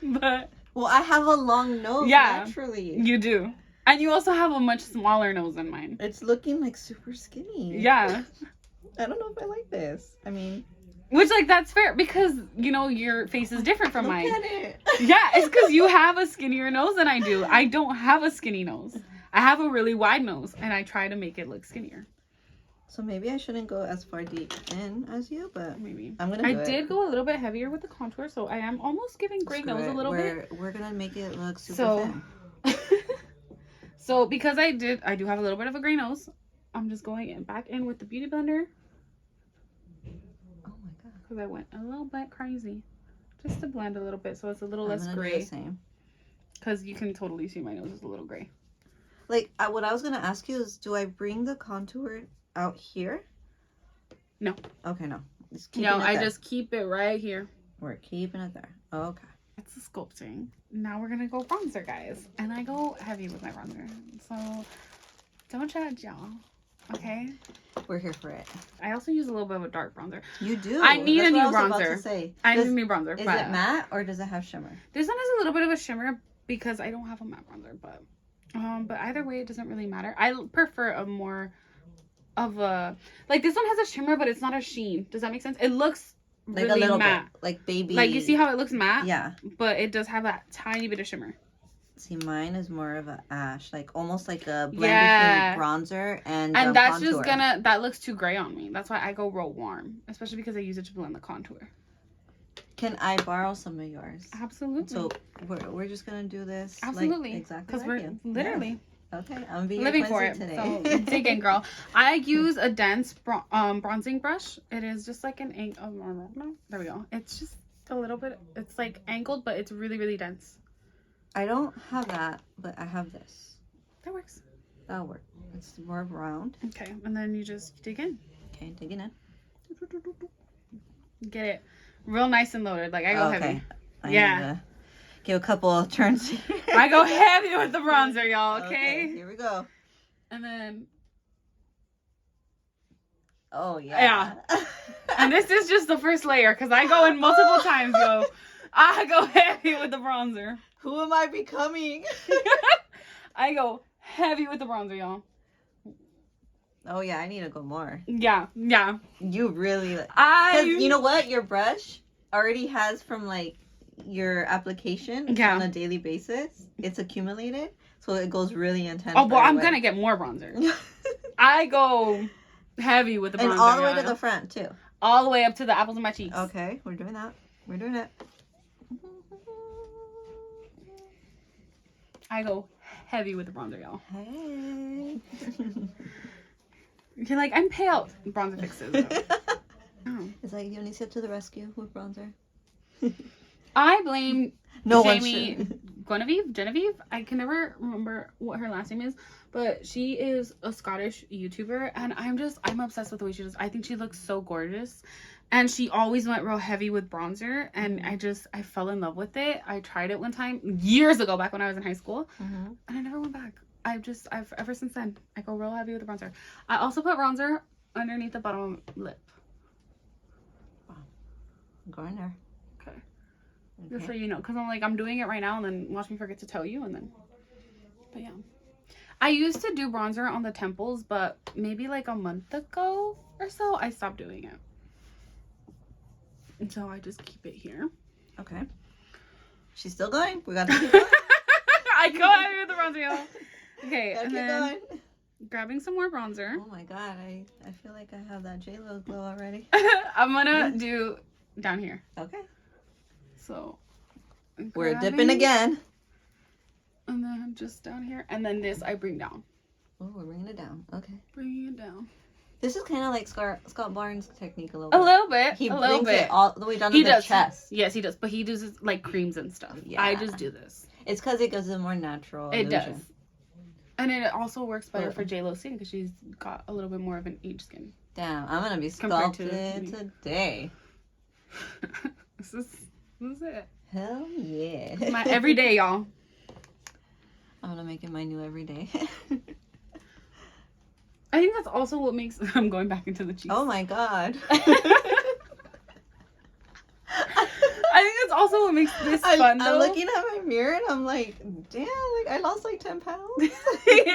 [SPEAKER 2] But
[SPEAKER 1] well, I have a long nose naturally.
[SPEAKER 2] You do. And you also have a much smaller nose than mine.
[SPEAKER 1] It's looking like super skinny.
[SPEAKER 2] Yeah.
[SPEAKER 1] I don't know if I like this. I mean,
[SPEAKER 2] which, like, that's fair because, you know, your face is different from mine.
[SPEAKER 1] Look at it.
[SPEAKER 2] Yeah, it's because you have a skinnier nose than I do. I don't have a skinny nose. I have a really wide nose, and I try to make it look skinnier.
[SPEAKER 1] So maybe I shouldn't go as far deep in as you, but
[SPEAKER 2] maybe.
[SPEAKER 1] I'm going to do it.
[SPEAKER 2] I did go a little bit heavier with the contour, so I am almost giving gray nose a little bit.
[SPEAKER 1] We're going to make it look super thin.
[SPEAKER 2] So, because I do have a little bit of a gray nose, I'm just going back in with the Beauty Blender. Because I went a little bit crazy. Just to blend a little bit so it's a little less gray. Because you can totally see my nose is a little gray.
[SPEAKER 1] Like, what I was going to ask you is, do I bring the contour out here?
[SPEAKER 2] No.
[SPEAKER 1] Okay, no.
[SPEAKER 2] I just keep it right here.
[SPEAKER 1] We're keeping it there. Okay.
[SPEAKER 2] It's the sculpting. Now we're going to go bronzer, guys. And I go heavy with my bronzer. So, don't judge, y'all. Okay?
[SPEAKER 1] We're here for it.
[SPEAKER 2] I also use a little bit of a dark bronzer.
[SPEAKER 1] You do?
[SPEAKER 2] I need a new bronzer. I need a new bronzer.
[SPEAKER 1] Is it matte or does it have shimmer?
[SPEAKER 2] This one has a little bit of a shimmer because I don't have a matte bronzer, but either way, it doesn't really matter. I prefer a more of a, like, this one has a shimmer, but it's not a sheen. Does that make sense? It looks
[SPEAKER 1] like
[SPEAKER 2] really
[SPEAKER 1] a little
[SPEAKER 2] matte.
[SPEAKER 1] bit, like baby.
[SPEAKER 2] Like, you see how it looks matte?
[SPEAKER 1] Yeah.
[SPEAKER 2] But it does have that tiny bit of shimmer.
[SPEAKER 1] See, mine is more of a ash, like almost like a blend between bronzer and
[SPEAKER 2] that's
[SPEAKER 1] contour.
[SPEAKER 2] just that looks too gray on me. That's why I go real warm, especially because I use it to blend the contour.
[SPEAKER 1] Can I borrow some of yours?
[SPEAKER 2] Absolutely.
[SPEAKER 1] So we're just gonna do this.
[SPEAKER 2] Absolutely.
[SPEAKER 1] Like, exactly.
[SPEAKER 2] Because we're literally.
[SPEAKER 1] Yes. Okay, I'm being
[SPEAKER 2] living for it
[SPEAKER 1] today.
[SPEAKER 2] So dig in, girl. I use a dense bronzing brush. It is just like an there we go. It's just a little bit. It's like angled, but it's really, really dense.
[SPEAKER 1] I don't have that, but I have this.
[SPEAKER 2] That works.
[SPEAKER 1] That'll work. It's more round.
[SPEAKER 2] Okay, and then you just dig in.
[SPEAKER 1] Okay, digging in.
[SPEAKER 2] Get it real nice and loaded. Like, I go heavy.
[SPEAKER 1] I need to give a couple of turns.
[SPEAKER 2] I go heavy with the bronzer, y'all. Okay?
[SPEAKER 1] Here we go.
[SPEAKER 2] And then.
[SPEAKER 1] Oh yeah.
[SPEAKER 2] Yeah. And this is just the first layer because I go in multiple times, yo. I go heavy with the bronzer.
[SPEAKER 1] Who am I becoming?
[SPEAKER 2] I go heavy with the bronzer, y'all.
[SPEAKER 1] Oh yeah, I need to go more.
[SPEAKER 2] Yeah.
[SPEAKER 1] You really, because you know what, your brush already has from like your application on a daily basis. It's accumulated, so it goes really intense.
[SPEAKER 2] Oh, well, I'm gonna get more bronzer. I go heavy with the bronzer,
[SPEAKER 1] and all the way to the front too.
[SPEAKER 2] All the way up to the apples of my cheeks.
[SPEAKER 1] Okay, we're doing that. We're doing it.
[SPEAKER 2] I go heavy with the bronzer, y'all.
[SPEAKER 1] Hey.
[SPEAKER 2] You're like, I'm pale. Bronzer fixes. Oh.
[SPEAKER 1] It's like Dionisia to the rescue with bronzer.
[SPEAKER 2] I blame
[SPEAKER 1] No
[SPEAKER 2] Jamie
[SPEAKER 1] one
[SPEAKER 2] Genevieve. I can never remember what her last name is, but she is a Scottish YouTuber, and I'm obsessed with the way she does. I think she looks so gorgeous, and she always went real heavy with bronzer, and I fell in love with it. I tried it one time years ago, back when I was in high school, and I never went back. I've ever since then, I go real heavy with the bronzer. I also put bronzer underneath the bottom lip.
[SPEAKER 1] Wow. Go in there.
[SPEAKER 2] Okay. Just so you know, because I'm doing it right now, and then watch me forget to tell you, and then, but yeah. I used to do bronzer on the temples, but maybe like a month ago or so, I stopped doing it. And so I just keep it here.
[SPEAKER 1] Okay. She's still going. We got to keep going.
[SPEAKER 2] I go ahead with the bronzer, y'all. Okay,
[SPEAKER 1] Gotta
[SPEAKER 2] and
[SPEAKER 1] keep
[SPEAKER 2] then
[SPEAKER 1] going.
[SPEAKER 2] grabbing some more bronzer.
[SPEAKER 1] Oh my god, I feel like I have that J-Lo glow already.
[SPEAKER 2] I'm gonna do down here.
[SPEAKER 1] Okay.
[SPEAKER 2] So
[SPEAKER 1] We're dipping again.
[SPEAKER 2] And then just down here. And then this I bring down.
[SPEAKER 1] Oh, we're bringing it down. Okay.
[SPEAKER 2] Bringing it down.
[SPEAKER 1] This is kind of like Scott Barnes' technique a little
[SPEAKER 2] A
[SPEAKER 1] bit.
[SPEAKER 2] little bit.
[SPEAKER 1] He
[SPEAKER 2] a little
[SPEAKER 1] brings
[SPEAKER 2] bit.
[SPEAKER 1] it all the way down to the chest.
[SPEAKER 2] Yes, he does. But he does like creams and stuff.
[SPEAKER 1] Yeah.
[SPEAKER 2] I just do this.
[SPEAKER 1] It's because it gives a more natural
[SPEAKER 2] It
[SPEAKER 1] illusion.
[SPEAKER 2] does. And it also works better for J-Lo's skin because she's got a little bit more of an age skin.
[SPEAKER 1] Damn, I'm going to be
[SPEAKER 2] Compared to
[SPEAKER 1] sculpted
[SPEAKER 2] me.
[SPEAKER 1] today.
[SPEAKER 2] This is it.
[SPEAKER 1] Hell yeah.
[SPEAKER 2] My everyday, y'all.
[SPEAKER 1] I'm going to make it my new everyday.
[SPEAKER 2] I think that's also what makes... I'm going back into the cheeks.
[SPEAKER 1] Oh my god.
[SPEAKER 2] I think that's also what makes this fun, though.
[SPEAKER 1] I'm looking at my mirror and I'm like, damn, like I lost like 10 pounds.
[SPEAKER 2] Yeah!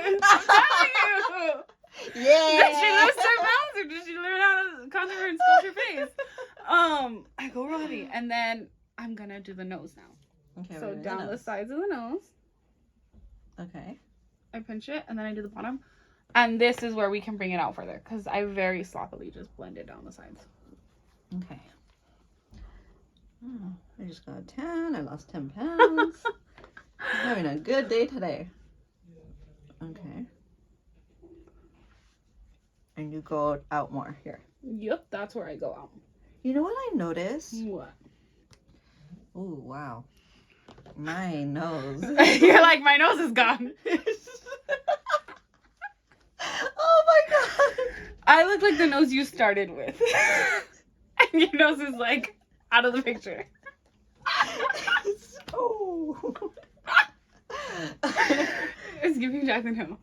[SPEAKER 2] I'm telling you!
[SPEAKER 1] Yeah.
[SPEAKER 2] Did she lose 10 pounds or did she learn how to contour and sculpt her face? I go real heavy. And then I'm gonna do the nose now.
[SPEAKER 1] Okay,
[SPEAKER 2] So down the sides of the nose.
[SPEAKER 1] Okay.
[SPEAKER 2] I pinch it and then I do the bottom. And this is where we can bring it out further because I very sloppily just blend it down the sides.
[SPEAKER 1] Okay. Oh, I just got a tan. I lost 10 pounds. I'm having a good day today. Okay. And you go out more here.
[SPEAKER 2] Yep, that's where I go out.
[SPEAKER 1] You know what I noticed?
[SPEAKER 2] What?
[SPEAKER 1] Oh, wow. My nose.
[SPEAKER 2] You're like, my nose is gone.
[SPEAKER 1] Oh my god.
[SPEAKER 2] I look like the nose you started with. And your nose is like out of the picture.
[SPEAKER 1] Oh.
[SPEAKER 2] It's giving Jacqueline Hill.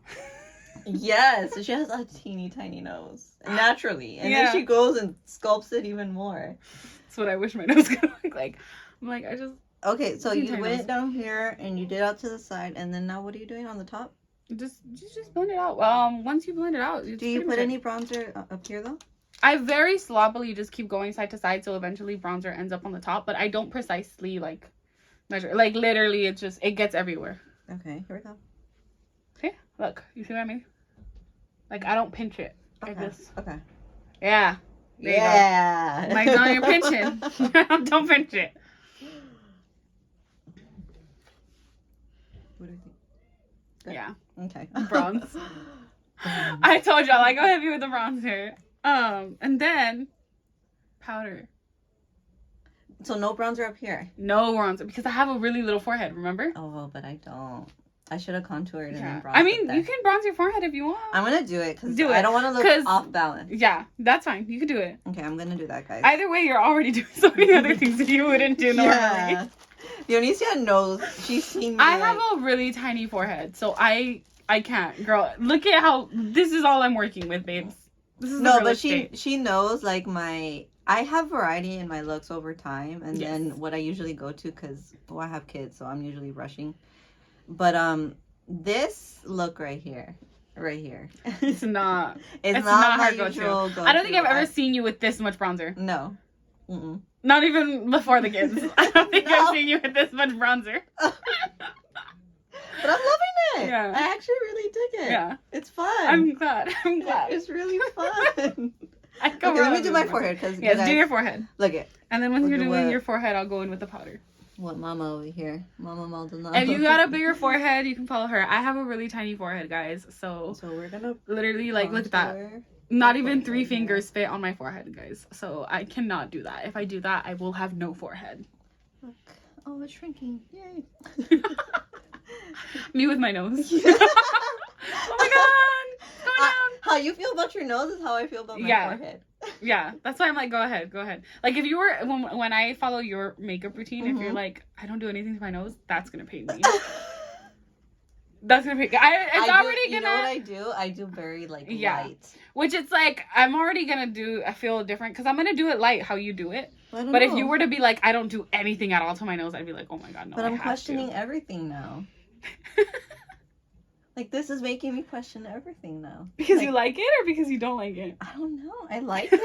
[SPEAKER 1] Yes, she has a teeny tiny nose. Naturally. And
[SPEAKER 2] Yeah.
[SPEAKER 1] then she goes and sculpts it even more.
[SPEAKER 2] That's what I wish my nose could look like. I'm like, I just
[SPEAKER 1] Okay, so
[SPEAKER 2] Teeny
[SPEAKER 1] you
[SPEAKER 2] tiny
[SPEAKER 1] went
[SPEAKER 2] nose.
[SPEAKER 1] down here and you did out to the side, and then now what are you doing on the top?
[SPEAKER 2] just blend it out. Once you blend it out, it's
[SPEAKER 1] Do you
[SPEAKER 2] pretty
[SPEAKER 1] put
[SPEAKER 2] much
[SPEAKER 1] any bronzer up here though?
[SPEAKER 2] I very sloppily just keep going side to side, so eventually bronzer ends up on the top. But I don't precisely like measure. Like literally, it gets everywhere.
[SPEAKER 1] Okay, here we go.
[SPEAKER 2] Okay, look, you see what I mean? Like I don't pinch it.
[SPEAKER 1] Okay.
[SPEAKER 2] I just
[SPEAKER 1] Okay.
[SPEAKER 2] yeah. There you
[SPEAKER 1] Yeah.
[SPEAKER 2] go. Like now you're pinching. Don't pinch it.
[SPEAKER 1] What do you think? Good?
[SPEAKER 2] Yeah,
[SPEAKER 1] Okay.
[SPEAKER 2] bronze. I told y'all I go heavy with the bronzer. And then powder.
[SPEAKER 1] So no bronzer up here.
[SPEAKER 2] No bronzer because I have a really little forehead. Remember?
[SPEAKER 1] Oh, but I don't. I should have contoured and
[SPEAKER 2] Yeah.
[SPEAKER 1] then bronzed
[SPEAKER 2] I mean,
[SPEAKER 1] up
[SPEAKER 2] you
[SPEAKER 1] there.
[SPEAKER 2] can bronze your forehead if you want.
[SPEAKER 1] I'm gonna do it because
[SPEAKER 2] Do
[SPEAKER 1] I
[SPEAKER 2] it,
[SPEAKER 1] don't want to
[SPEAKER 2] 'cause-
[SPEAKER 1] look off balance.
[SPEAKER 2] Yeah, that's fine. You can do it.
[SPEAKER 1] Okay, I'm gonna do that, guys.
[SPEAKER 2] Either way, you're already doing so many other things that you wouldn't do normally.
[SPEAKER 1] Yeah. Dionisia knows. She's seen me.
[SPEAKER 2] I have a really tiny forehead, so I can't. Girl, look at how this is all I'm working with, babes. This is
[SPEAKER 1] No,
[SPEAKER 2] the real
[SPEAKER 1] but
[SPEAKER 2] estate.
[SPEAKER 1] she knows like I have variety in my looks over time, and
[SPEAKER 2] Yes.
[SPEAKER 1] then what I usually go to because I have kids, so I'm usually rushing. But this look right here.
[SPEAKER 2] It's not.
[SPEAKER 1] it's
[SPEAKER 2] not
[SPEAKER 1] my
[SPEAKER 2] her go-to.
[SPEAKER 1] usual go-to.
[SPEAKER 2] I don't think I've ever seen you with this much bronzer.
[SPEAKER 1] No. Mm-mm.
[SPEAKER 2] Not even before the kids. I don't think
[SPEAKER 1] No.
[SPEAKER 2] I've seen you with this much bronzer.
[SPEAKER 1] But I'm loving it.
[SPEAKER 2] Yeah.
[SPEAKER 1] I actually really dig it.
[SPEAKER 2] Yeah.
[SPEAKER 1] It's fun.
[SPEAKER 2] I'm glad. I'm glad.
[SPEAKER 1] It's really fun.
[SPEAKER 2] I go
[SPEAKER 1] Okay, let me
[SPEAKER 2] around
[SPEAKER 1] do
[SPEAKER 2] with
[SPEAKER 1] my
[SPEAKER 2] bronzer.
[SPEAKER 1] forehead because
[SPEAKER 2] Yes, do your forehead.
[SPEAKER 1] look it.
[SPEAKER 2] And then when
[SPEAKER 1] We'll
[SPEAKER 2] you're
[SPEAKER 1] do
[SPEAKER 2] doing
[SPEAKER 1] what?
[SPEAKER 2] your forehead, I'll go in with the powder.
[SPEAKER 1] What Mama over here? Mama Maldonado.
[SPEAKER 2] If you got a bigger forehead, you can follow her. I have a really tiny forehead, guys. So
[SPEAKER 1] we're gonna
[SPEAKER 2] literally, like, look at that.
[SPEAKER 1] contour.
[SPEAKER 2] Not even 3 fingers fit on my forehead, guys. So I cannot do that. If I do that, I will have no forehead.
[SPEAKER 1] Look. Oh, it's shrinking. Yay.
[SPEAKER 2] Me with my nose. Oh my god. It's going down.
[SPEAKER 1] How you feel about your nose is how I feel about my forehead.
[SPEAKER 2] Yeah, that's why I'm like, go ahead. Like, if you were, when I follow your makeup routine, if you're like, I don't do anything to my nose, that's gonna pain me. That's gonna pain. It's already gonna.
[SPEAKER 1] You know what I do? I do very light.
[SPEAKER 2] Which it's like, I'm already gonna I feel different because I'm gonna do it light how you do it. But if you were to be like, I don't do anything at all to my nose, I'd be like, oh my god, no.
[SPEAKER 1] But I'm questioning everything now. Like, this is making me question everything now.
[SPEAKER 2] Because you like it or because you don't like it?
[SPEAKER 1] I don't know. I like it.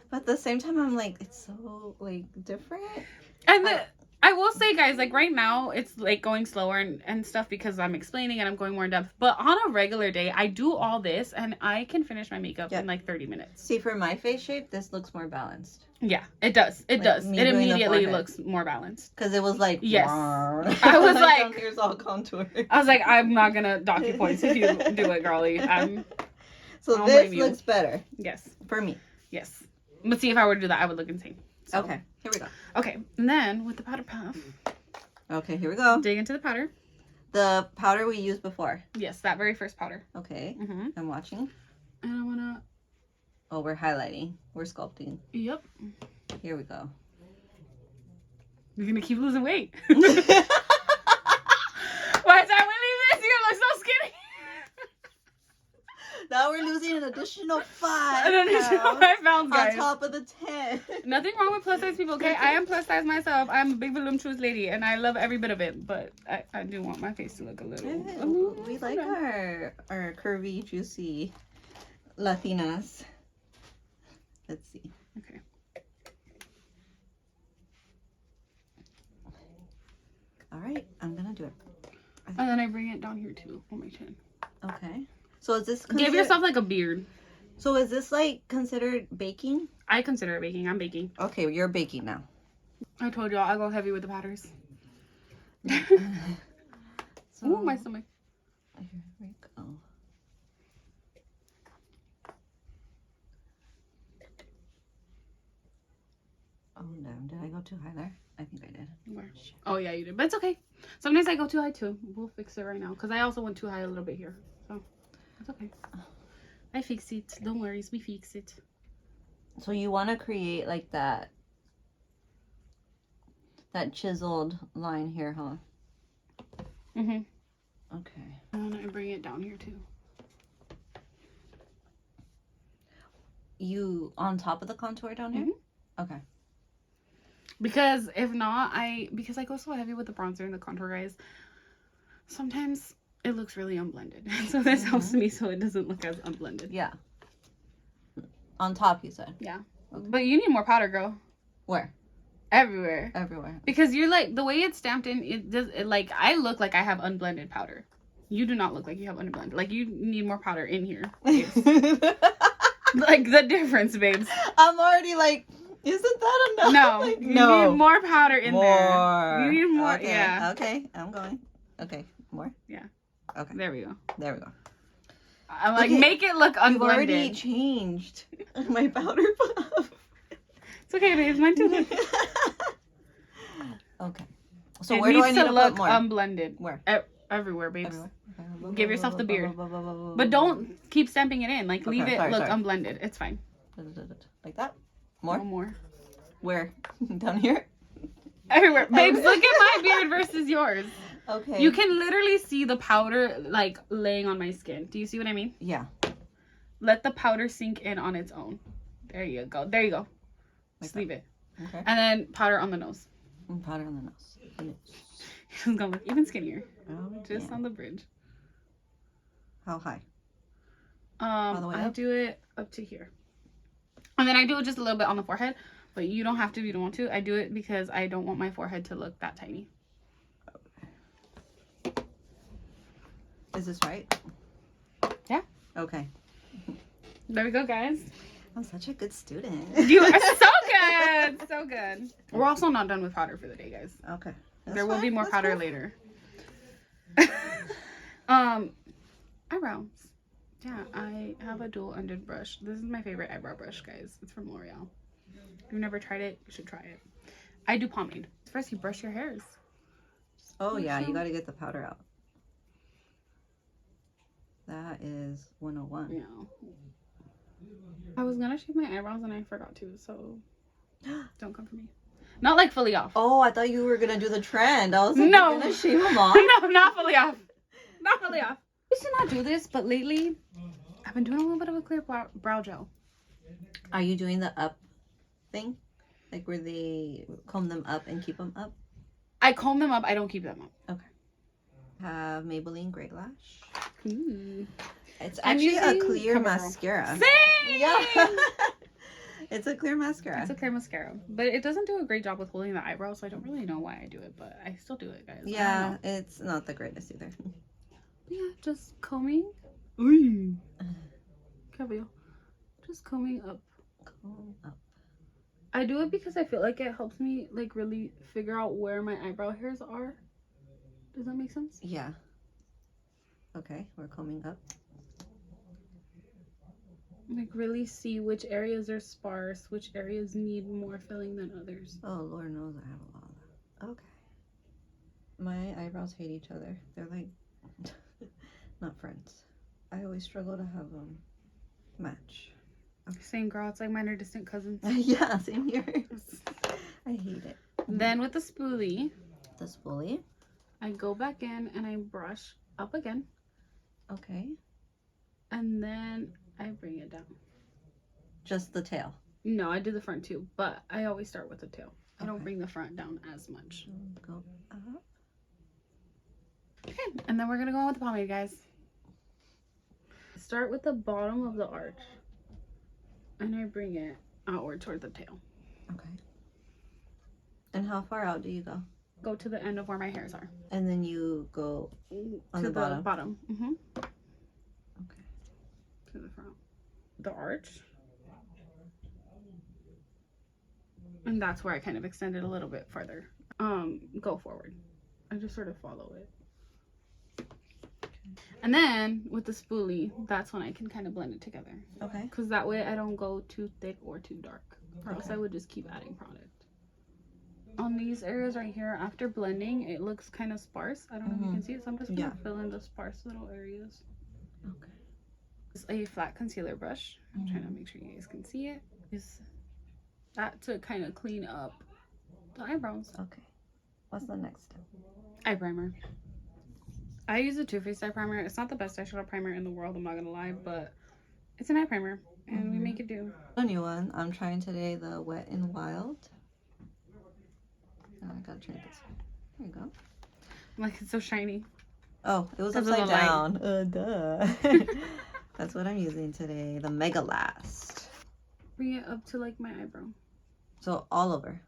[SPEAKER 1] But at the same time, I'm like, it's so, like, different.
[SPEAKER 2] And I will say, guys, like, right now, it's, like, going slower and stuff because I'm explaining and I'm going more in depth. But on a regular day, I do all this and I can finish my makeup in, like, 30 minutes.
[SPEAKER 1] See, for my face shape, this looks more balanced.
[SPEAKER 2] Yeah, it does. It does. It immediately looks more balanced.
[SPEAKER 1] Because it was like,
[SPEAKER 2] yes.
[SPEAKER 1] I
[SPEAKER 2] was like,
[SPEAKER 1] here's all contoured.
[SPEAKER 2] I was like, I'm not going to dock you points if you do it, girly.
[SPEAKER 1] So this looks better.
[SPEAKER 2] Yes.
[SPEAKER 1] For me.
[SPEAKER 2] Yes. But see, if I were to do that, I would look insane. So.
[SPEAKER 1] Okay, here we go.
[SPEAKER 2] Okay, and then with the powder puff.
[SPEAKER 1] Okay, here we go.
[SPEAKER 2] Dig into the powder.
[SPEAKER 1] The powder we used before.
[SPEAKER 2] Yes, that very first powder.
[SPEAKER 1] Okay, I'm watching.
[SPEAKER 2] And I want to...
[SPEAKER 1] Oh, we're highlighting. We're sculpting.
[SPEAKER 2] Yep.
[SPEAKER 1] Here we go.
[SPEAKER 2] You're going to keep losing weight. By the time we leave this, you're going to look so skinny.
[SPEAKER 1] Now we're losing an additional 5
[SPEAKER 2] pounds, guys.
[SPEAKER 1] on top of the 10.
[SPEAKER 2] Nothing wrong with plus size people, okay? I am plus size myself. I'm a big voluptuous lady, and I love every bit of it. But I do want my face to look a little...
[SPEAKER 1] We like our curvy, juicy Latinas. Let's see.
[SPEAKER 2] Okay.
[SPEAKER 1] All right, I'm gonna do it.
[SPEAKER 2] And then I bring it down here too on my chin.
[SPEAKER 1] Okay. So is this
[SPEAKER 2] give yourself like a beard?
[SPEAKER 1] So is this like considered baking?
[SPEAKER 2] I consider it baking. I'm baking.
[SPEAKER 1] Okay, you're baking now.
[SPEAKER 2] I told y'all I go heavy with the powders.
[SPEAKER 1] So,
[SPEAKER 2] ooh, my stomach.
[SPEAKER 1] Here we go. Oh no, did I go too high there? I think I did.
[SPEAKER 2] Where? Oh yeah, you did. But it's okay. Sometimes I go too high too. We'll fix it right now. Because I also went too high a little bit here. So it's okay. I fix it. Don't worry, we fix it.
[SPEAKER 1] So you want to create like that chiseled line here, huh?
[SPEAKER 2] Mm-hmm.
[SPEAKER 1] Okay.
[SPEAKER 2] And then I bring it down here too.
[SPEAKER 1] You on top of the contour down here? Mm-hmm. Okay.
[SPEAKER 2] Because if not, because I go so heavy with the bronzer and the contour, guys, sometimes it looks really unblended. So this helps me so it doesn't look as unblended.
[SPEAKER 1] Yeah. On top, you said?
[SPEAKER 2] Yeah. Okay. But you need more powder, girl.
[SPEAKER 1] Where?
[SPEAKER 2] Everywhere.
[SPEAKER 1] Everywhere.
[SPEAKER 2] Because you're like, the way it's stamped in, like, I look like I have unblended powder. You do not look like you have unblended. Like, you need more powder in here. Like, the difference, babes.
[SPEAKER 1] I'm already like... Isn't that enough?
[SPEAKER 2] No,
[SPEAKER 1] like,
[SPEAKER 2] you need more powder in there. You need more,
[SPEAKER 1] okay.
[SPEAKER 2] Yeah.
[SPEAKER 1] Okay, I'm going. Okay, more?
[SPEAKER 2] Yeah.
[SPEAKER 1] Okay.
[SPEAKER 2] There we go.
[SPEAKER 1] There we go.
[SPEAKER 2] I'm like, make it look unblended.
[SPEAKER 1] You've already changed my powder puff.
[SPEAKER 2] It's okay, babes. Mine too.
[SPEAKER 1] Okay. So where do I need to
[SPEAKER 2] look
[SPEAKER 1] put more?
[SPEAKER 2] Unblended.
[SPEAKER 1] Where?
[SPEAKER 2] Everywhere, babes.
[SPEAKER 1] Everywhere. Okay.
[SPEAKER 2] Give yourself the beard. But don't keep stamping it in. Like, leave it look unblended. It's fine.
[SPEAKER 1] Like that? More?
[SPEAKER 2] No more.
[SPEAKER 1] Where? Down here?
[SPEAKER 2] Everywhere. Babes, look at my beard versus yours.
[SPEAKER 1] Okay.
[SPEAKER 2] You can literally see the powder, like, laying on my skin. Do you see what I mean?
[SPEAKER 1] Yeah.
[SPEAKER 2] Let the powder sink in on its own. There you go. There you go. Just leave it.
[SPEAKER 1] Okay.
[SPEAKER 2] And then powder on the nose.
[SPEAKER 1] And powder on the nose.
[SPEAKER 2] It's gonna look even skinnier.
[SPEAKER 1] Oh,
[SPEAKER 2] just on the bridge.
[SPEAKER 1] How high? All the way
[SPEAKER 2] I
[SPEAKER 1] up?
[SPEAKER 2] do it up to here. And then I do it just a little bit on the forehead. But you don't have to if you don't want to. I do it because I don't want my forehead to look that tiny.
[SPEAKER 1] Is this right?
[SPEAKER 2] Yeah.
[SPEAKER 1] Okay.
[SPEAKER 2] There we go, guys.
[SPEAKER 1] I'm such a good student.
[SPEAKER 2] You are so good. So good. We're also not done with powder for the day, guys.
[SPEAKER 1] Okay.
[SPEAKER 2] There will be more powder later. Eyebrows. Yeah, I have a dual-ended brush. This is my favorite eyebrow brush, guys. It's from L'Oreal. If you've never tried it, you should try it. I do pomade. First, you brush your hairs.
[SPEAKER 1] Oh, yeah, you got to get the powder out. That is 101.
[SPEAKER 2] Yeah. I was gonna shave my eyebrows and I forgot to, so don't come for me. Not like fully off.
[SPEAKER 1] Oh, I thought you were going to do the trend. I was like,
[SPEAKER 2] No.
[SPEAKER 1] you're going to shave them off?
[SPEAKER 2] No, not fully off. Not fully off. I used to not do this, but lately I've been doing a little bit of a clear brow gel.
[SPEAKER 1] Are you doing the up thing? Like where they comb them up and keep them up?
[SPEAKER 2] I comb them up. I don't keep them up.
[SPEAKER 1] Okay. Have Maybelline Great Lash.
[SPEAKER 2] Ooh.
[SPEAKER 1] It's
[SPEAKER 2] I'm
[SPEAKER 1] actually a
[SPEAKER 2] using
[SPEAKER 1] clear
[SPEAKER 2] CoverGirl.
[SPEAKER 1] mascara.
[SPEAKER 2] Same!
[SPEAKER 1] Yeah. It's a clear mascara.
[SPEAKER 2] It's a clear mascara. But it doesn't do a great job with holding the eyebrow, so I don't really know why I do it, but I still do it, guys.
[SPEAKER 1] Yeah, it's not the greatest either.
[SPEAKER 2] Yeah, just combing. Ooh. Cabello. Just combing up.
[SPEAKER 1] Comb up.
[SPEAKER 2] I do it because I feel like it helps me like really figure out where my eyebrow hairs are. Does that make sense?
[SPEAKER 1] Yeah. Okay, we're combing up.
[SPEAKER 2] Like really see which areas are sparse, which areas need more filling than others.
[SPEAKER 1] Oh, Lord knows I have a lot of that. Okay. My eyebrows hate each other. They're like not friends. I always struggle to have them match.
[SPEAKER 2] Same girl, it's like mine are distant cousins.
[SPEAKER 1] Yeah, same here. I hate it.
[SPEAKER 2] Then with the spoolie,
[SPEAKER 1] The spoolie.
[SPEAKER 2] I go back in and I brush up again.
[SPEAKER 1] Okay.
[SPEAKER 2] And then I bring it down.
[SPEAKER 1] Just the tail.
[SPEAKER 2] No, I do the front too, but I always start with the tail. I don't
[SPEAKER 1] Okay.
[SPEAKER 2] bring the front down as much.
[SPEAKER 1] Go up.
[SPEAKER 2] Okay, and then we're gonna go on with the pomade, guys. Start with the bottom of the arch. And I bring it outward toward the tail.
[SPEAKER 1] Okay. And how far out do you go?
[SPEAKER 2] Go to the end of where my hairs are.
[SPEAKER 1] And then you go on
[SPEAKER 2] to
[SPEAKER 1] the bottom.
[SPEAKER 2] Mm-hmm.
[SPEAKER 1] Okay.
[SPEAKER 2] To the front. The arch. And that's where I kind of extend it a little bit further. Go forward. I just sort of follow it. And then with the spoolie, that's when I can kind of blend it together.
[SPEAKER 1] Okay.
[SPEAKER 2] Because that way I don't go too thick or too dark. Or else
[SPEAKER 1] Okay.
[SPEAKER 2] I would just keep adding product. On these areas right here, after blending, it looks kind of sparse. I don't know if you can see it, so I'm just going to fill in the sparse little areas.
[SPEAKER 1] Okay.
[SPEAKER 2] It's a flat concealer brush. I'm trying to make sure you guys can see it. Is that to kind of clean up the eyebrows.
[SPEAKER 1] Okay. What's the next step?
[SPEAKER 2] Eye primer. I use a Too Faced eye primer. It's not the best eyeshadow primer in the world, I'm not gonna lie, but it's an eye primer and we make it do.
[SPEAKER 1] A new one. I'm trying today the Wet n Wild. Oh, I gotta turn it this way. There you go.
[SPEAKER 2] Like, it's so shiny.
[SPEAKER 1] Oh, it was
[SPEAKER 2] Because of the
[SPEAKER 1] upside
[SPEAKER 2] light.
[SPEAKER 1] down. Duh. That's what I'm using today. The Mega Last.
[SPEAKER 2] Bring it up to like my eyebrow.
[SPEAKER 1] So all over.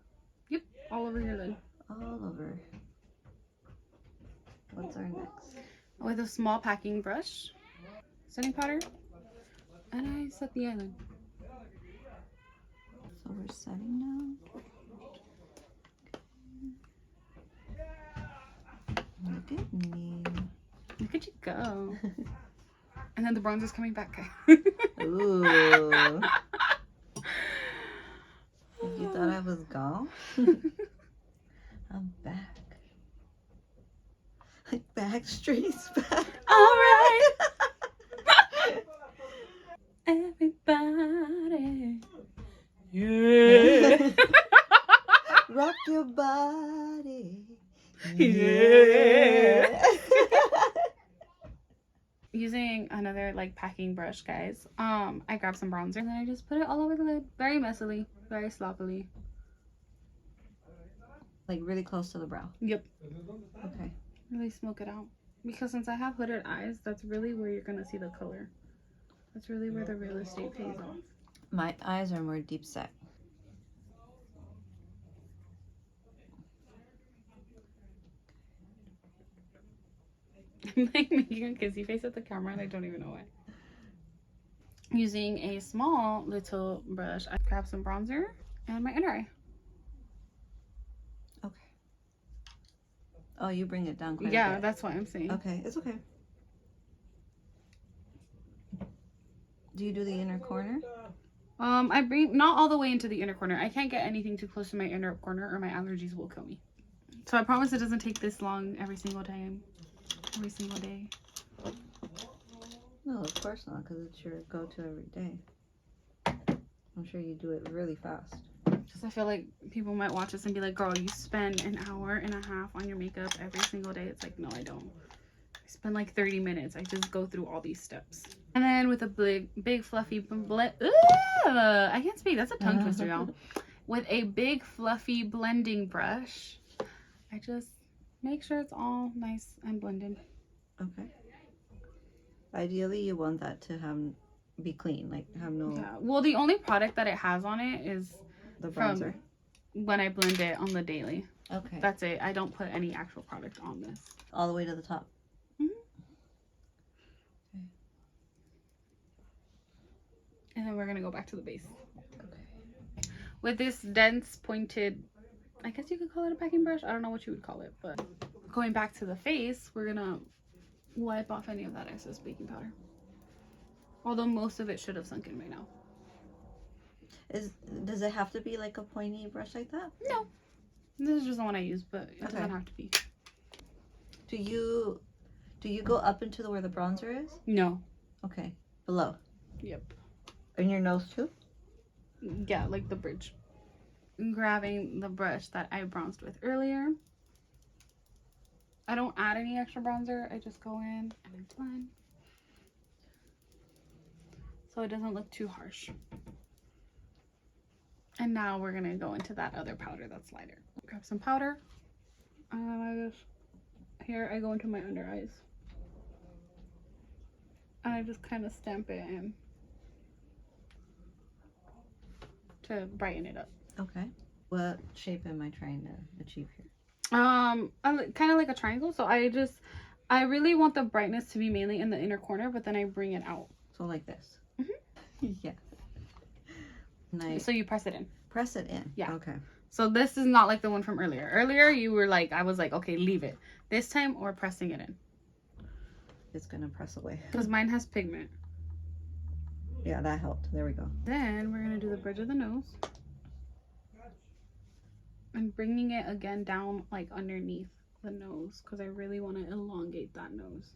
[SPEAKER 2] Yep, all over your lid.
[SPEAKER 1] All over. What's our next?
[SPEAKER 2] With a small packing brush, setting powder, and I set the eyelid.
[SPEAKER 1] So we're setting now. Look at me.
[SPEAKER 2] Look at you go. And then the bronzer's coming back.
[SPEAKER 1] Ooh. You thought I was gone? I'm back. Like Backstreet's back.
[SPEAKER 2] Alright. Everybody. Yeah.
[SPEAKER 1] Rock your body.
[SPEAKER 2] Yeah. Using another like packing brush, guys. I grabbed some bronzer and then I just put it all over the lid, very messily, very sloppily.
[SPEAKER 1] Like really close to the brow.
[SPEAKER 2] Yep.
[SPEAKER 1] Okay.
[SPEAKER 2] Really smoke it out. Because since I have hooded eyes, that's really where you're gonna see the color. That's really where the real estate pays off.
[SPEAKER 1] My eyes are more deep set.
[SPEAKER 2] I'm like making a kissy face at the camera and I don't even know why. using a small little brush. I grab some bronzer and my under eye.
[SPEAKER 1] Okay. Oh, you bring it down quite a
[SPEAKER 2] Yeah,
[SPEAKER 1] bit.
[SPEAKER 2] that's what I'm saying.
[SPEAKER 1] Okay, it's okay. Do you do the inner corner?
[SPEAKER 2] I bring not all the way into the inner corner. I can't get anything too close to my inner corner or my allergies will kill me. So I promise it doesn't take this long every single time, every single day.
[SPEAKER 1] No, of course not, because it's your go-to every day. I'm sure you do it really fast.
[SPEAKER 2] Because I feel like people might watch this and be like, girl, you spend an hour and a half on your makeup every single day. It's like, no, I don't. I spend like 30 minutes. I just go through all these steps. And then with a big fluffy I can't speak. That's a tongue twister, y'all. With a big fluffy blending brush, I just make sure it's all nice and blended.
[SPEAKER 1] Okay. Ideally, you want that to be clean, like have no.
[SPEAKER 2] Yeah. Well, the only product that it has on it is
[SPEAKER 1] The bronzer.
[SPEAKER 2] From when I blend it on the daily.
[SPEAKER 1] Okay.
[SPEAKER 2] That's it. I don't put any actual product on this.
[SPEAKER 1] All the way to the top.
[SPEAKER 2] Mm-hmm. Okay. And then we're gonna go back to the base.
[SPEAKER 1] Okay.
[SPEAKER 2] With this dense pointed, I guess you could call it a packing brush. I don't know what you would call it, but going back to the face, we're gonna wipe off any of that excess baking powder. Although most of it should have sunk in by now.
[SPEAKER 1] Does it have to be like a pointy brush like that?
[SPEAKER 2] No. This is just the one I use, but it doesn't have to be.
[SPEAKER 1] Do you go up into where the bronzer is?
[SPEAKER 2] No.
[SPEAKER 1] Okay. Below.
[SPEAKER 2] Yep.
[SPEAKER 1] In your nose too?
[SPEAKER 2] Yeah, like the bridge. Grabbing the brush that I bronzed with earlier. I don't add any extra bronzer. I just go in and I blend. So it doesn't look too harsh. And now we're gonna go into that other powder that's lighter. Grab some powder. And here I go into my under eyes. And I just kind of stamp it in to brighten it up.
[SPEAKER 1] Okay. What shape am I trying to achieve here?
[SPEAKER 2] Kind of like a triangle. So I really want the brightness to be mainly in the inner corner, but then I bring it out.
[SPEAKER 1] So like this.
[SPEAKER 2] Mm-hmm.
[SPEAKER 1] Yeah.
[SPEAKER 2] So you press it in.
[SPEAKER 1] Press it in.
[SPEAKER 2] Yeah.
[SPEAKER 1] Okay.
[SPEAKER 2] So this is not like the one from earlier. Earlier you were like, I was like, okay, leave it. This time we're pressing it in.
[SPEAKER 1] It's gonna press away.
[SPEAKER 2] Because mine has pigment.
[SPEAKER 1] Yeah, that helped. There we go.
[SPEAKER 2] Then we're gonna do the bridge of the nose. And bringing it again down like underneath the nose, because I really want to elongate that nose.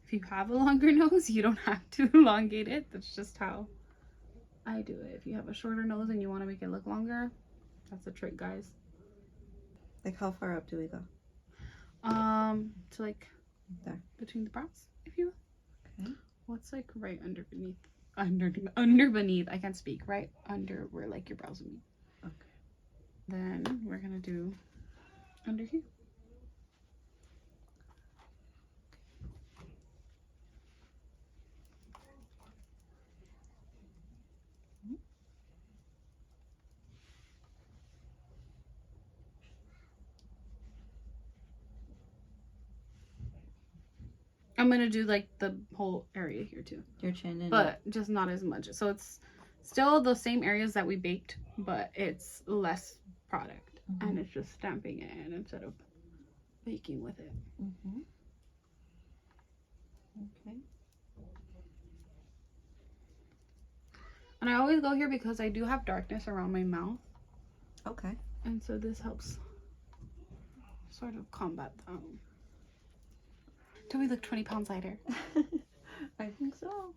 [SPEAKER 2] If you have a longer nose, you don't have to elongate it. That's just how I do it. If you have a shorter nose and you want to make it look longer, that's a trick, guys.
[SPEAKER 1] Like how far up do we go?
[SPEAKER 2] To like
[SPEAKER 1] there,
[SPEAKER 2] between the brows, if you will.
[SPEAKER 1] Okay.
[SPEAKER 2] What's like right underneath? I can't speak. Right under where like your brows would be.
[SPEAKER 1] Okay.
[SPEAKER 2] Then we're gonna do under here. I'm gonna do like the whole area here too.
[SPEAKER 1] Your chin,
[SPEAKER 2] but just not as much. So it's still the same areas that we baked, but it's less product, and it's just stamping it in instead of baking with it.
[SPEAKER 1] Okay.
[SPEAKER 2] And I always go here because I do have darkness around my mouth.
[SPEAKER 1] Okay.
[SPEAKER 2] And so this helps sort of combat that. Do we look 20 pounds lighter?
[SPEAKER 1] I think so.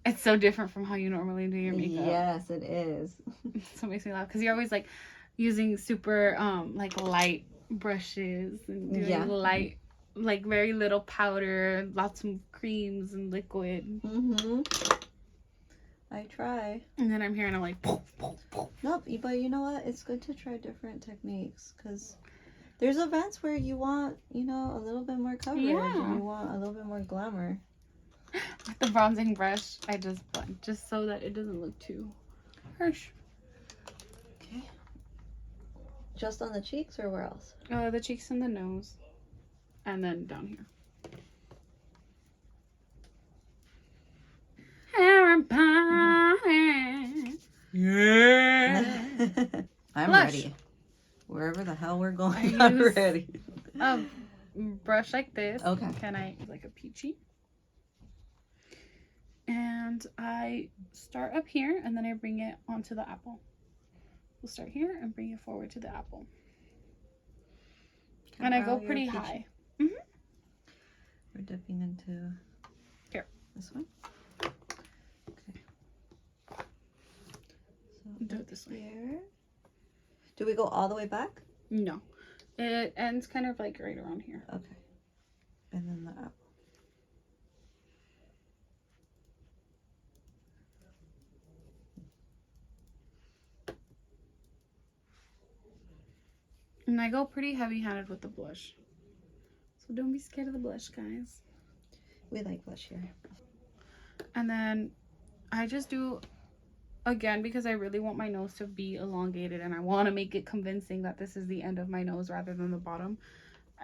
[SPEAKER 2] It's so different from how you normally do your makeup.
[SPEAKER 1] Yes, it is.
[SPEAKER 2] So it makes me laugh because you're always like using super like light brushes and doing light, like very little powder, lots of creams and liquid.
[SPEAKER 1] I try.
[SPEAKER 2] And then I'm here and I'm like, poof, poof, poof.
[SPEAKER 1] Nope, but you know what? It's good to try different techniques because there's events where you want, you know, a little bit more coverage and you want a little bit more glamour.
[SPEAKER 2] With the bronzing brush, I just blend just so that it doesn't look too harsh.
[SPEAKER 1] Okay. Just on the cheeks or where else?
[SPEAKER 2] The cheeks and the nose. And then down here. Everybody. Yeah.
[SPEAKER 1] I'm
[SPEAKER 2] Blush.
[SPEAKER 1] ready. Wherever the hell we're going,
[SPEAKER 2] I
[SPEAKER 1] I'm
[SPEAKER 2] use-
[SPEAKER 1] ready.
[SPEAKER 2] Brush like this.
[SPEAKER 1] Okay.
[SPEAKER 2] Can I like a peachy? And I start up here and then I bring it onto the apple. We'll start here and bring it forward to the apple. And I go pretty high. Mm-hmm.
[SPEAKER 1] We're dipping into
[SPEAKER 2] here.
[SPEAKER 1] This one. Okay. So
[SPEAKER 2] Do it this way.
[SPEAKER 1] Here. Do we go all the way back?
[SPEAKER 2] No. It ends kind of like right around here.
[SPEAKER 1] Okay. And then the apple.
[SPEAKER 2] And I go pretty heavy-handed with the blush. So don't be scared of the blush, guys.
[SPEAKER 1] We like blush here.
[SPEAKER 2] And then I just do, again, because I really want my nose to be elongated and I want to make it convincing that this is the end of my nose rather than the bottom,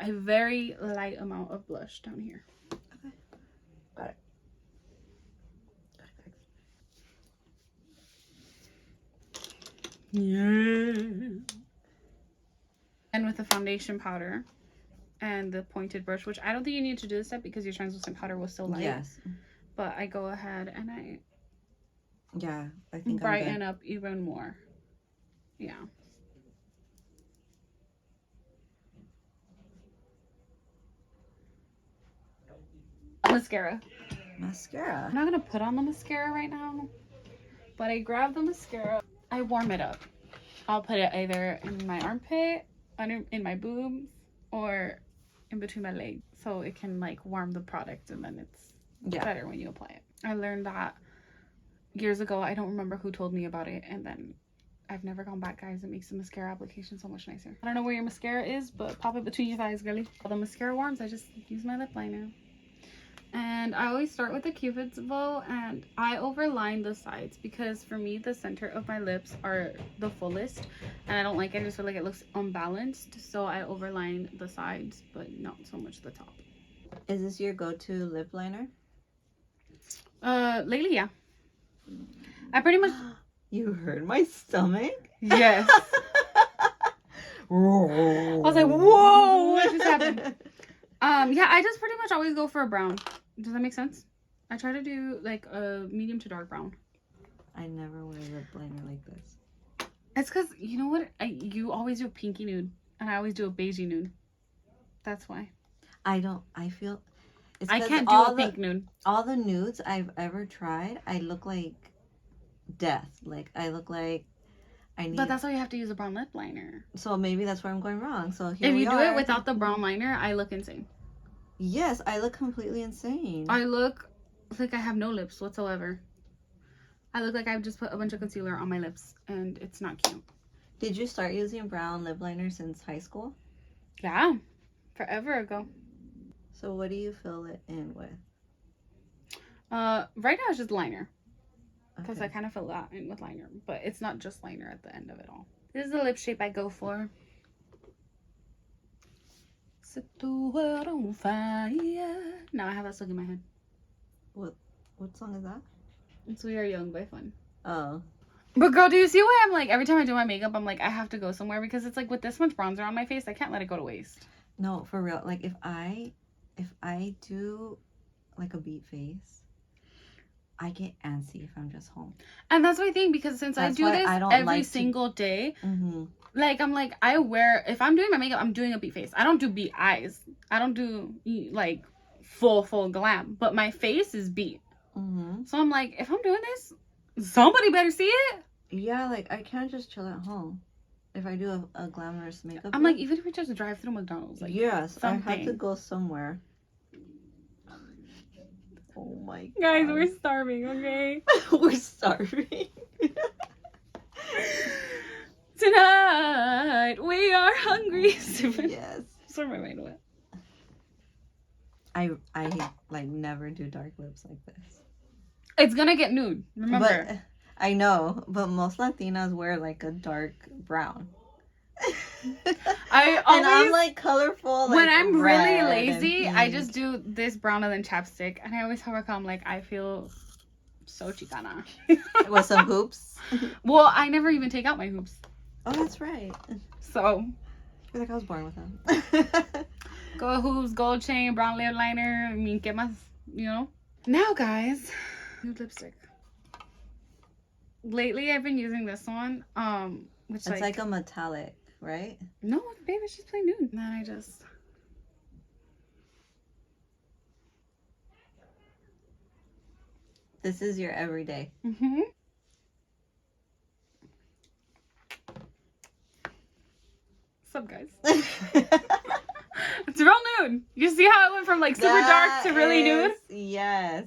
[SPEAKER 2] a very light amount of blush down here.
[SPEAKER 1] Okay. Got it.
[SPEAKER 2] Yeah. And with the foundation powder and the pointed brush, which I don't think you need to do this step because your translucent powder was so light.
[SPEAKER 1] Yes.
[SPEAKER 2] But I go ahead and I
[SPEAKER 1] think
[SPEAKER 2] brighten up even more. Yeah. Mascara.
[SPEAKER 1] Mascara.
[SPEAKER 2] I'm not gonna put on the mascara right now, but I grab the mascara. I warm it up. I'll put it either in my armpit, in my boobs, or in between my legs, so it can like warm the product, and then it's better when you apply it. I learned that years ago. I don't remember who told me about it, and then I've never gone back, guys. It makes the mascara application so much nicer. I don't know where your mascara is, but pop it between your thighs, girly. While the mascara warms, I just use my lip liner. And I always start with the Cupid's bow, and I overline the sides because for me the center of my lips are the fullest and I don't like it. I just feel like it looks unbalanced, so I overline the sides but not so much the top.
[SPEAKER 1] Is this your go-to lip liner?
[SPEAKER 2] Lately, yeah. I pretty much...
[SPEAKER 1] You heard my stomach?
[SPEAKER 2] Yes. I was like, whoa, what just happened? Yeah, I just pretty much always go for a brown. Does that make sense? I try to do like a medium to dark brown.
[SPEAKER 1] I never wear lip liner like this.
[SPEAKER 2] It's because, you know what? You always do a pinky nude, and I always do a beigey nude. That's why.
[SPEAKER 1] I
[SPEAKER 2] can't do a pink nude.
[SPEAKER 1] All the nudes I've ever tried, I look like death. Like, I look like I need...
[SPEAKER 2] But that's why you have to use a brown lip liner.
[SPEAKER 1] So maybe that's where I'm going wrong. So here
[SPEAKER 2] if
[SPEAKER 1] we
[SPEAKER 2] you
[SPEAKER 1] are.
[SPEAKER 2] do it without the brown liner, I look insane.
[SPEAKER 1] Yes, I look completely insane.
[SPEAKER 2] I look like I have no lips whatsoever. I look like I've just put a bunch of concealer on my lips, and it's not cute.
[SPEAKER 1] Did you start using brown lip liner since high school?
[SPEAKER 2] Yeah, forever ago.
[SPEAKER 1] So what do you fill it in with?
[SPEAKER 2] Right now it's just liner. Because
[SPEAKER 1] Okay.
[SPEAKER 2] I kind of fill that in with liner. But it's not just liner at the end of it all. This is the lip shape I go for. Set the world on fire. Now I have that stuck in my head.
[SPEAKER 1] What song is that?
[SPEAKER 2] It's We Are Young by Fun.
[SPEAKER 1] Oh.
[SPEAKER 2] But girl, do you see why I'm like, every time I do my makeup, I'm like, I have to go somewhere? Because it's like with this much bronzer on my face, I can't let it go to waste.
[SPEAKER 1] No, for real. Like if I do like a beat face, I get antsy if I'm just home.
[SPEAKER 2] And that's my thing, because since I do this every single day, like I'm like, if I'm doing my makeup, I'm doing a beat face. I don't do beat eyes. I don't do like full glam, but my face is beat. So I'm like, if I'm doing this, somebody better see it.
[SPEAKER 1] Yeah, like I can't just chill at home. If I do a glamorous makeup
[SPEAKER 2] I'm like, even if we just drive through McDonald's, like,
[SPEAKER 1] yes,
[SPEAKER 2] something.
[SPEAKER 1] I have to go somewhere. Oh my god.
[SPEAKER 2] Guys, we're starving, okay?
[SPEAKER 1] We're starving.
[SPEAKER 2] Tonight, we are hungry.
[SPEAKER 1] Yes.
[SPEAKER 2] Sorry, my mind went.
[SPEAKER 1] I like never do dark lips like this.
[SPEAKER 2] It's gonna get nude, remember.
[SPEAKER 1] But, I know, but most Latinas wear like a dark brown. And I'm like colorful. Like,
[SPEAKER 2] when I'm really lazy,
[SPEAKER 1] and
[SPEAKER 2] I just do this brown and then chapstick, and I always tell Raquel, I'm like, I feel So Chicana.
[SPEAKER 1] With some hoops.
[SPEAKER 2] Well, I never even take out my hoops.
[SPEAKER 1] Oh, that's right.
[SPEAKER 2] So.
[SPEAKER 1] I feel like I was born with them.
[SPEAKER 2] Gold hoops, gold chain, brown lip liner. I mean, get my, you know. Now, guys, nude lipstick. Lately, I've been using this one. Which
[SPEAKER 1] it's like a metallic, right?
[SPEAKER 2] No, babe, it's just plain nude. And then I just.
[SPEAKER 1] This is your everyday.
[SPEAKER 2] Mm-hmm. What's up, guys? It's real nude. You see how it went from like super dark to really nude?
[SPEAKER 1] Yes.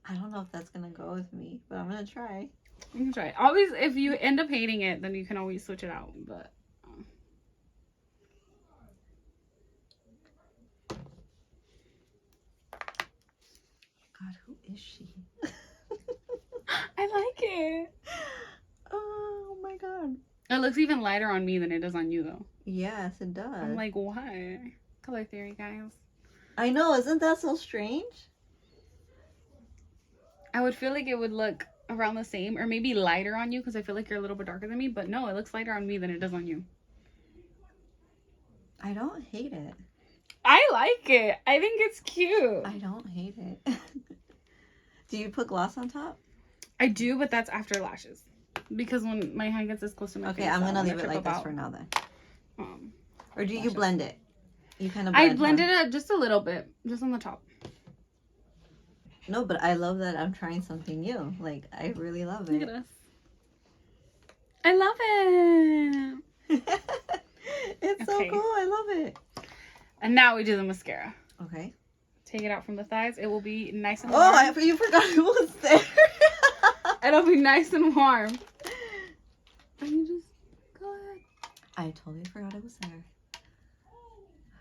[SPEAKER 1] I don't know if that's gonna go with me, but I'm gonna try.
[SPEAKER 2] You can try it. Always, if you end up hating it, then you can always switch it out. But
[SPEAKER 1] God, who is she?
[SPEAKER 2] I like it.
[SPEAKER 1] Oh my God.
[SPEAKER 2] It looks even lighter on me than it does on you, though.
[SPEAKER 1] Yes, it does.
[SPEAKER 2] I'm like, why? Color theory, guys.
[SPEAKER 1] I know, isn't that so strange?
[SPEAKER 2] I would feel like it would look around the same, or maybe lighter on you, because I feel like you're a little bit darker than me. But no, it looks lighter on me than it does on you.
[SPEAKER 1] I don't hate it.
[SPEAKER 2] I like it. I think it's cute.
[SPEAKER 1] I don't hate it. Do you put gloss on top?
[SPEAKER 2] I do, but that's after lashes. Because when my hand gets this close to my face,
[SPEAKER 1] Okay, I'm gonna leave it like this for now then. Or do you blend it? You kind of blend
[SPEAKER 2] I blended it just a little bit, just on the top.
[SPEAKER 1] No, but I love that I'm trying something new. Like, I really love it.
[SPEAKER 2] Look at us. I love it.
[SPEAKER 1] It's so cool. I love it.
[SPEAKER 2] And now we do the mascara.
[SPEAKER 1] Okay.
[SPEAKER 2] Take it out from the thighs. It will be nice and warm.
[SPEAKER 1] Oh, you forgot it was there.
[SPEAKER 2] It'll be nice and warm. And you just go ahead.
[SPEAKER 1] I totally forgot it was there.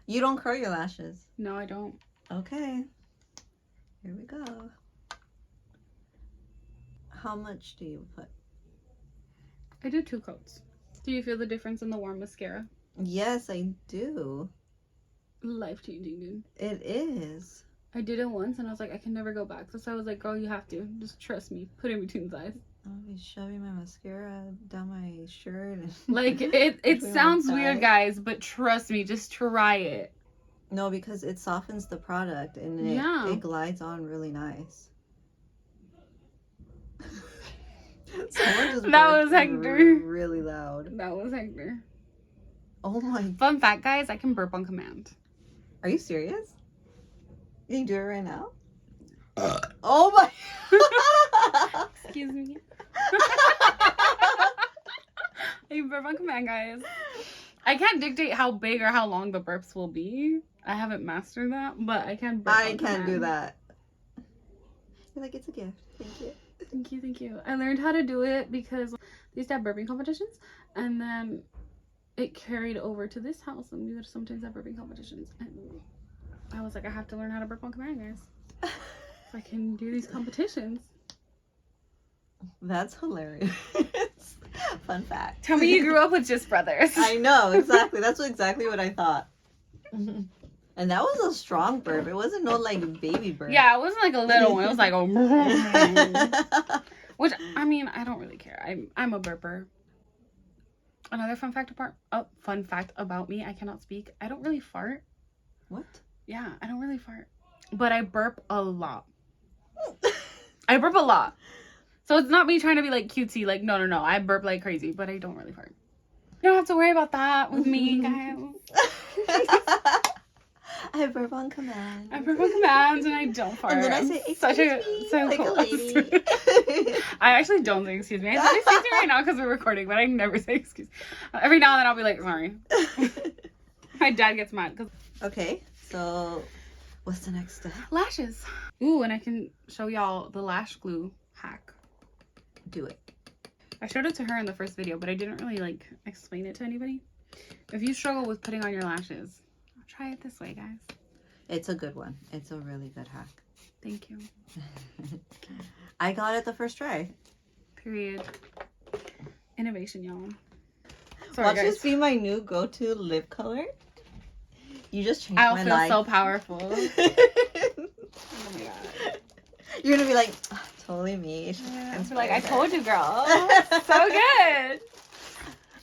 [SPEAKER 1] You don't curl your lashes.
[SPEAKER 2] No, I don't.
[SPEAKER 1] Okay. Here we go. How much do you put?
[SPEAKER 2] I do 2 coats. Do you feel the difference in the warm mascara?
[SPEAKER 1] Yes, I do.
[SPEAKER 2] Life-changing, dude.
[SPEAKER 1] It is.
[SPEAKER 2] I did it once and I was like, I can never go back. So I was like, girl, you have to. Just trust me. Put it in between the eyes.
[SPEAKER 1] I'll be shoving my mascara down my shirt. And
[SPEAKER 2] Like, it sounds weird, guys, but trust me. Just try it.
[SPEAKER 1] No, because it softens the product and it glides on really nice.
[SPEAKER 2] That was Hector.
[SPEAKER 1] Really loud.
[SPEAKER 2] That was Hector.
[SPEAKER 1] Oh my.
[SPEAKER 2] Fun fact, guys, I can burp on command.
[SPEAKER 1] Are you serious? You can do it right now? Oh my.
[SPEAKER 2] Excuse me. I can burp on command, guys. I can't dictate how big or how long the burps will be. I haven't mastered that, but I can burp on command.
[SPEAKER 1] Do that. You're like, it's a gift. Thank you.
[SPEAKER 2] Thank you, thank you. I learned how to do it because they used to have burping competitions, and then it carried over to this house, and we would sometimes have burping competitions. And I was like, I have to learn how to burp on command, guys. So I can do these competitions.
[SPEAKER 1] That's hilarious. Fun fact.
[SPEAKER 2] Tell me you grew up with just brothers.
[SPEAKER 1] I know, exactly. That's exactly what I thought. And that was a strong burp. It wasn't no like baby burp.
[SPEAKER 2] Yeah, it wasn't like a little one. It was like a which, I mean, I don't really care. I'm a burper. Another fun fact about me, I cannot speak. I don't really fart.
[SPEAKER 1] What?
[SPEAKER 2] Yeah, I don't really fart. But I burp a lot. I burp a lot. So it's not me trying to be like cutesy, like no. I burp like crazy, but I don't really fart. You don't have to worry about that with me, guys.
[SPEAKER 1] I burp on command.
[SPEAKER 2] I burp on command and I don't fart.
[SPEAKER 1] And then I say, excuse me, like a lady.
[SPEAKER 2] I actually don't say excuse me. I say excuse me right now because we're recording, but I never say excuse. Every now and then I'll be like, sorry. My dad gets mad.
[SPEAKER 1] Okay, so what's the next step?
[SPEAKER 2] Lashes. Ooh, and I can show y'all the lash glue hack.
[SPEAKER 1] Do it.
[SPEAKER 2] I showed it to her in the first video, but I didn't really like explain it to anybody. If you struggle with putting on your lashes, try it this way, guys.
[SPEAKER 1] It's a good one. It's a really good hack.
[SPEAKER 2] Thank you.
[SPEAKER 1] I got it the first try.
[SPEAKER 2] Period. Innovation, y'all.
[SPEAKER 1] Watch this be my new go-to lip color. You just changed my life.
[SPEAKER 2] I'll feel so powerful. Oh my god.
[SPEAKER 1] You're gonna be like, oh, totally me.
[SPEAKER 2] I feel like I told you, girl. So good.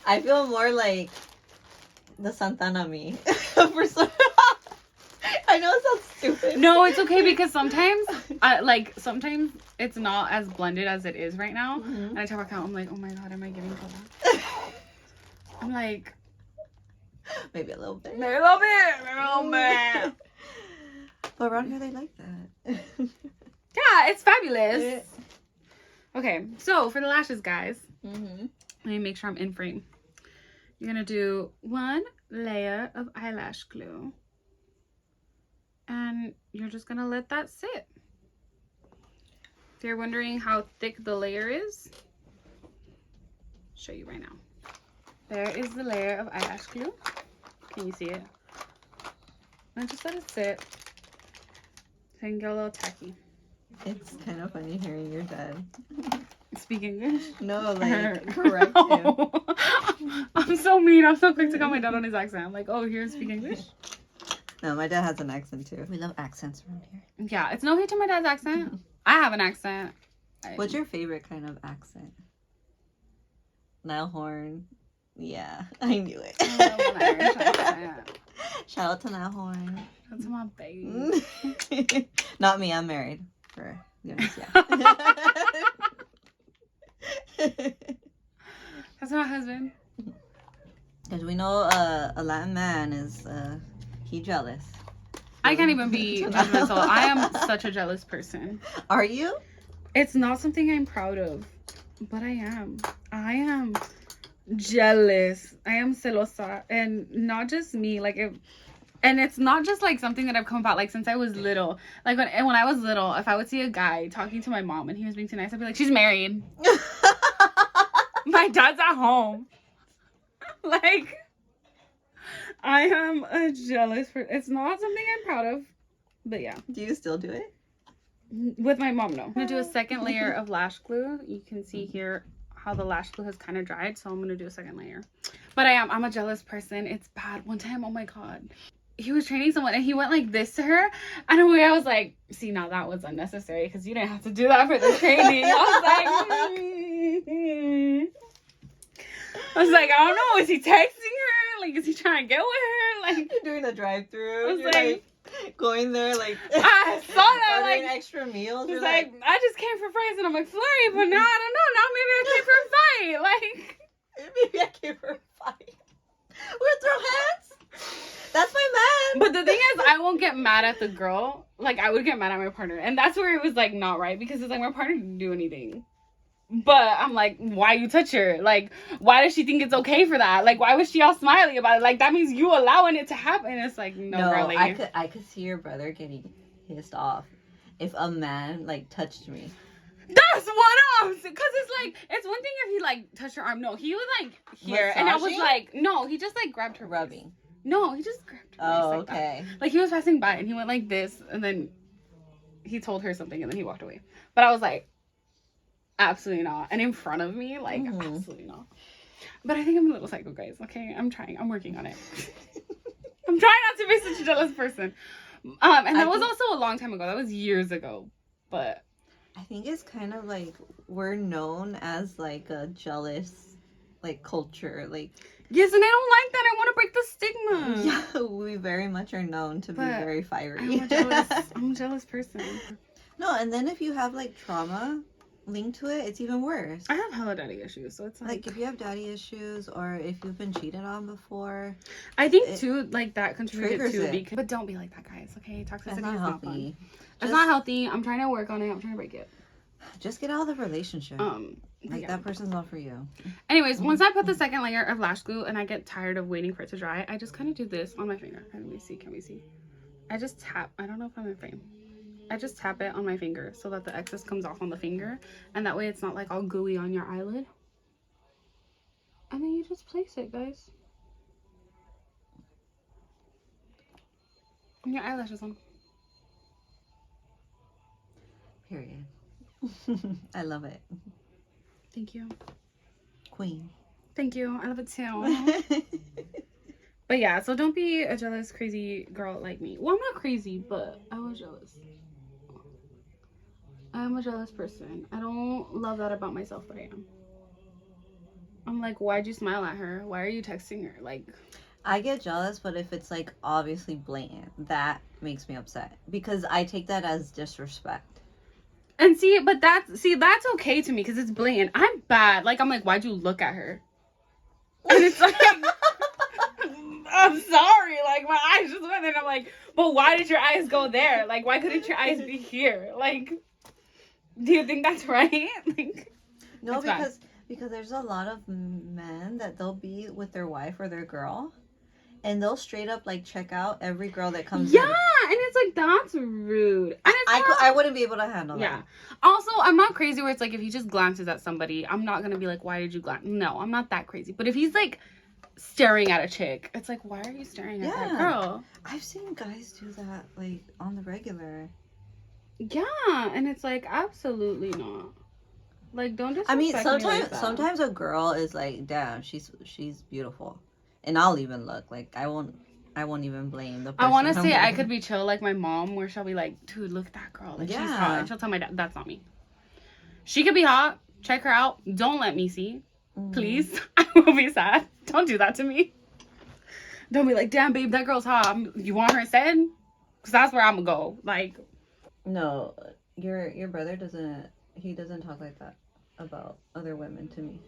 [SPEAKER 1] I feel more like the Santana me. For some... I know it sounds stupid.
[SPEAKER 2] No, it's okay because sometimes it's not as blended as it is right now.
[SPEAKER 1] Mm-hmm.
[SPEAKER 2] And I tell my account, I'm like, oh my god, am I getting color? I'm like,
[SPEAKER 1] maybe a little bit.
[SPEAKER 2] maybe a little bit.
[SPEAKER 1] But around here they like that.
[SPEAKER 2] Yeah, it's fabulous. Okay, so for the lashes, guys,
[SPEAKER 1] Mm-hmm.
[SPEAKER 2] let me make sure I'm in frame. You're gonna do 1 layer of eyelash glue. And you're just gonna let that sit. If you're wondering how thick the layer is, I'll show you right now. There is the layer of eyelash glue. Can you see it? And just let it sit. So you can get a little tacky.
[SPEAKER 1] It's kind of funny hearing your dad
[SPEAKER 2] Speak English?
[SPEAKER 1] No, like, correct him.
[SPEAKER 2] I'm so mean. I'm so quick to call my dad on his accent. I'm like, oh, here, speak English?
[SPEAKER 1] No, my dad has an accent too. We love accents around here.
[SPEAKER 2] Yeah, it's no hate to my dad's accent. I have an accent.
[SPEAKER 1] What's your favorite kind of accent? Nile Horn. Yeah, I knew it.
[SPEAKER 2] I love an Irish accent.
[SPEAKER 1] Shout out to Nile Horn.
[SPEAKER 2] That's my baby.
[SPEAKER 1] Not me, I'm married for Dionisia.
[SPEAKER 2] That's my husband.
[SPEAKER 1] Because we know a Latin man is he jealous.
[SPEAKER 2] I can't even be judgmental. I am such a jealous person.
[SPEAKER 1] Are you?
[SPEAKER 2] It's not something I'm proud of, but I am. I am jealous. I am celosa, and not just me. Like and it's not just like something that I've come about like since I was little. Like when I was little, if I would see a guy talking to my mom and he was being too nice, I'd be like, she's married. My dad's at home. Like, I am a jealous person. It's not something I'm proud of, but yeah.
[SPEAKER 1] Do you still do it?
[SPEAKER 2] With my mom, no. I'm gonna do a second layer of lash glue. You can see here how the lash glue has kind of dried, so I'm gonna do a second layer. But I'm a jealous person. It's bad. One time, oh my god, he was training someone and he went like this to her, and in a way I was like, see, now that was unnecessary because you didn't have to do that for the training. I was like, I don't know, is he texting her? Like, is he trying to get with her? Like,
[SPEAKER 1] You're doing the drive-through.
[SPEAKER 2] I was
[SPEAKER 1] You're like going there like
[SPEAKER 2] I saw that
[SPEAKER 1] ordering
[SPEAKER 2] like
[SPEAKER 1] extra meals.
[SPEAKER 2] He's
[SPEAKER 1] You're
[SPEAKER 2] like, I just came for fries and I'm McFlurry, but now I don't know. Now maybe I came for a fight. Like,
[SPEAKER 1] maybe I came for a fight. We'll throw hands. That's my man.
[SPEAKER 2] but the thing is, I won't get mad at the girl. Like, I would get mad at my partner, and that's where it was like not right because it's like my partner didn't do anything. But I'm like, why you touch her? Like, why does she think it's okay for that? Like, why was she all smiley about it? Like, that means you allowing it to happen. It's like, no, really.
[SPEAKER 1] I could see your brother getting pissed off if a man like touched me.
[SPEAKER 2] That's what I'm, because it's like, it's one thing if he like touched her arm. No, he was like here, and I was like, no, he just like grabbed her
[SPEAKER 1] rubbing.
[SPEAKER 2] Waist. No, he just grabbed her.
[SPEAKER 1] Oh,
[SPEAKER 2] waist like
[SPEAKER 1] okay.
[SPEAKER 2] That. Like he was passing by and he went like this, and then he told her something, and then he walked away. But I was like, absolutely not. And in front of me, like, absolutely not. But I think I'm a little psycho, guys. Okay, I'm trying. I'm working on it. I'm trying not to be such a jealous person. And that was also a long time ago. That was years ago. But
[SPEAKER 1] I think it's kind of like we're known as like a jealous like culture. Like,
[SPEAKER 2] yes, and I don't like that. I want to break the stigma.
[SPEAKER 1] Yeah, we very much are known to be very fiery.
[SPEAKER 2] I'm a jealous person.
[SPEAKER 1] No, and then if you have like trauma linked to it, it's even worse.
[SPEAKER 2] I have hella daddy issues, so it's
[SPEAKER 1] like if you have daddy issues or if you've been cheated on before.
[SPEAKER 2] I think too, like that contributed to
[SPEAKER 1] it.
[SPEAKER 2] But don't be like that, guys. Okay, toxicity is
[SPEAKER 1] not
[SPEAKER 2] not
[SPEAKER 1] healthy.
[SPEAKER 2] fun. It's not healthy. I'm trying to work on it. I'm trying to break it.
[SPEAKER 1] Just get out of the relationship. Like that person's not for you.
[SPEAKER 2] Anyways, once I put the second layer of lash glue and I get tired of waiting for it to dry, I just kind of do this on my finger. Can we see? Can we see? I just tap. I don't know if I'm in frame. I just tap it on my finger so that the excess comes off on the finger, and that way it's not like all gooey on your eyelid. And then you just place it, guys. And your eyelashes on.
[SPEAKER 1] Period. I love it.
[SPEAKER 2] Thank you.
[SPEAKER 1] Queen.
[SPEAKER 2] Thank you. I love it too. But yeah, so don't be a jealous, crazy girl like me. Well, I'm not crazy, but I was jealous. I'm a jealous person. I don't love that about myself, but I am. I'm like, why'd you smile at her? Why are you texting her? Like,
[SPEAKER 1] I get jealous, but if it's like obviously blatant, that makes me upset because I take that as disrespect.
[SPEAKER 2] and see, but that's okay to me because it's blatant. I'm bad. Like, I'm like, why'd you look at her? And it's like, I'm sorry. Like, my eyes just went, and I'm like, but why did your eyes go there? Like, why couldn't your eyes be here? Like, do you think that's right? Like,
[SPEAKER 1] No,
[SPEAKER 2] it's bad.
[SPEAKER 1] because there's a lot of men that they'll be with their wife or their girl, and they'll straight up like check out every girl that comes
[SPEAKER 2] Yeah,
[SPEAKER 1] in.
[SPEAKER 2] and it's like, that's rude. And it's
[SPEAKER 1] I wouldn't be able to handle
[SPEAKER 2] yeah.
[SPEAKER 1] that.
[SPEAKER 2] Also, I'm not crazy where it's like if he just glances at somebody, I'm not gonna be like, why did you glance? No, I'm not that crazy. But if he's like staring at a chick, it's like, why are you staring at that girl?
[SPEAKER 1] I've seen guys do that like on the regular.
[SPEAKER 2] Yeah, and it's like, absolutely not. Like, don't disrespect me like that.
[SPEAKER 1] sometimes a girl is like, damn, she's beautiful, and I'll even look like I won't even blame the person.
[SPEAKER 2] I want to say I could be chill like my mom, where she'll be like, dude, look at that girl, like she's hot, and she'll tell my dad, that's not me. She could be hot. Check her out. Don't let me see, please. I will be sad. Don't do that to me. Don't be like, damn, babe, that girl's hot. You want her said? Because that's where I'm gonna go. Like,
[SPEAKER 1] no, your brother doesn't. He doesn't talk like that about other women to me.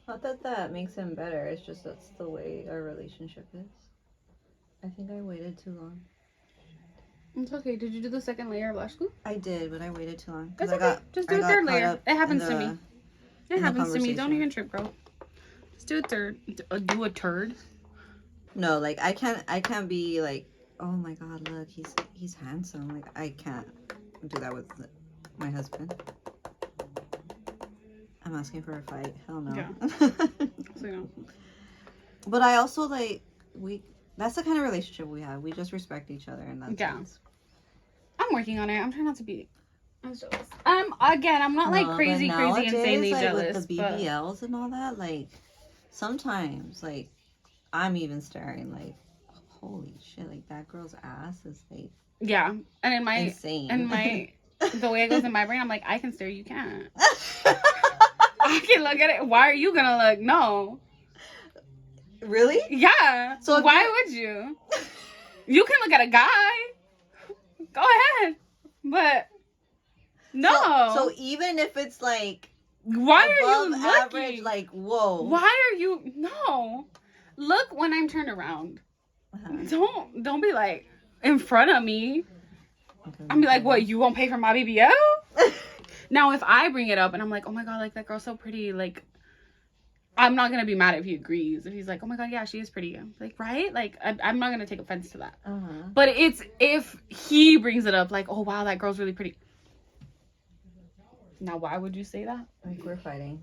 [SPEAKER 1] Not that that makes him better. It's just that's the way our relationship is. I think I waited too long.
[SPEAKER 2] it's okay. Did you do the second layer of lash glue?
[SPEAKER 1] I did, but I waited too long.
[SPEAKER 2] That's okay. Just do a third layer. It happens to me. It happens to me. Don't even trip, bro. Just do a third. Do a turd.
[SPEAKER 1] No, like I can't be like, oh my god, look, he's handsome. Like I can't do that with my husband. I'm asking for a fight. Hell no.
[SPEAKER 2] Yeah. So, yeah.
[SPEAKER 1] But I also like that's the kind of relationship we have. We just respect each other, and that's nice.
[SPEAKER 2] I'm working on it. I'm trying not to be. I'm jealous. Again, I'm not like crazy insanely
[SPEAKER 1] like,
[SPEAKER 2] jealous.
[SPEAKER 1] With the BBLs and all that, like sometimes like I'm even staring like, holy shit, like that girl's ass is like
[SPEAKER 2] yeah, and in my
[SPEAKER 1] insane.
[SPEAKER 2] And my the way it goes in my brain, I'm like, I can stare, you can't. I can look at it. Why are you gonna look? No.
[SPEAKER 1] Really?
[SPEAKER 2] Yeah. So why would you? You can look at a guy. Go ahead. But no.
[SPEAKER 1] So even if it's like
[SPEAKER 2] why are you looking?
[SPEAKER 1] Average, like whoa.
[SPEAKER 2] Why are you no? Look when I'm turned around. Don't be like in front of me. Okay, I'm be like, what, you won't pay for my BBL? Now if I bring it up and I'm like, oh my god, like that girl's so pretty, like I'm not gonna be mad if he agrees. If he's like, oh my god, yeah, she is pretty. Like, right? Like, I'm not gonna take offense to that. But it's if he brings it up, like, oh wow, that girl's really pretty. Now, why would you say that?
[SPEAKER 1] Like, we're fighting.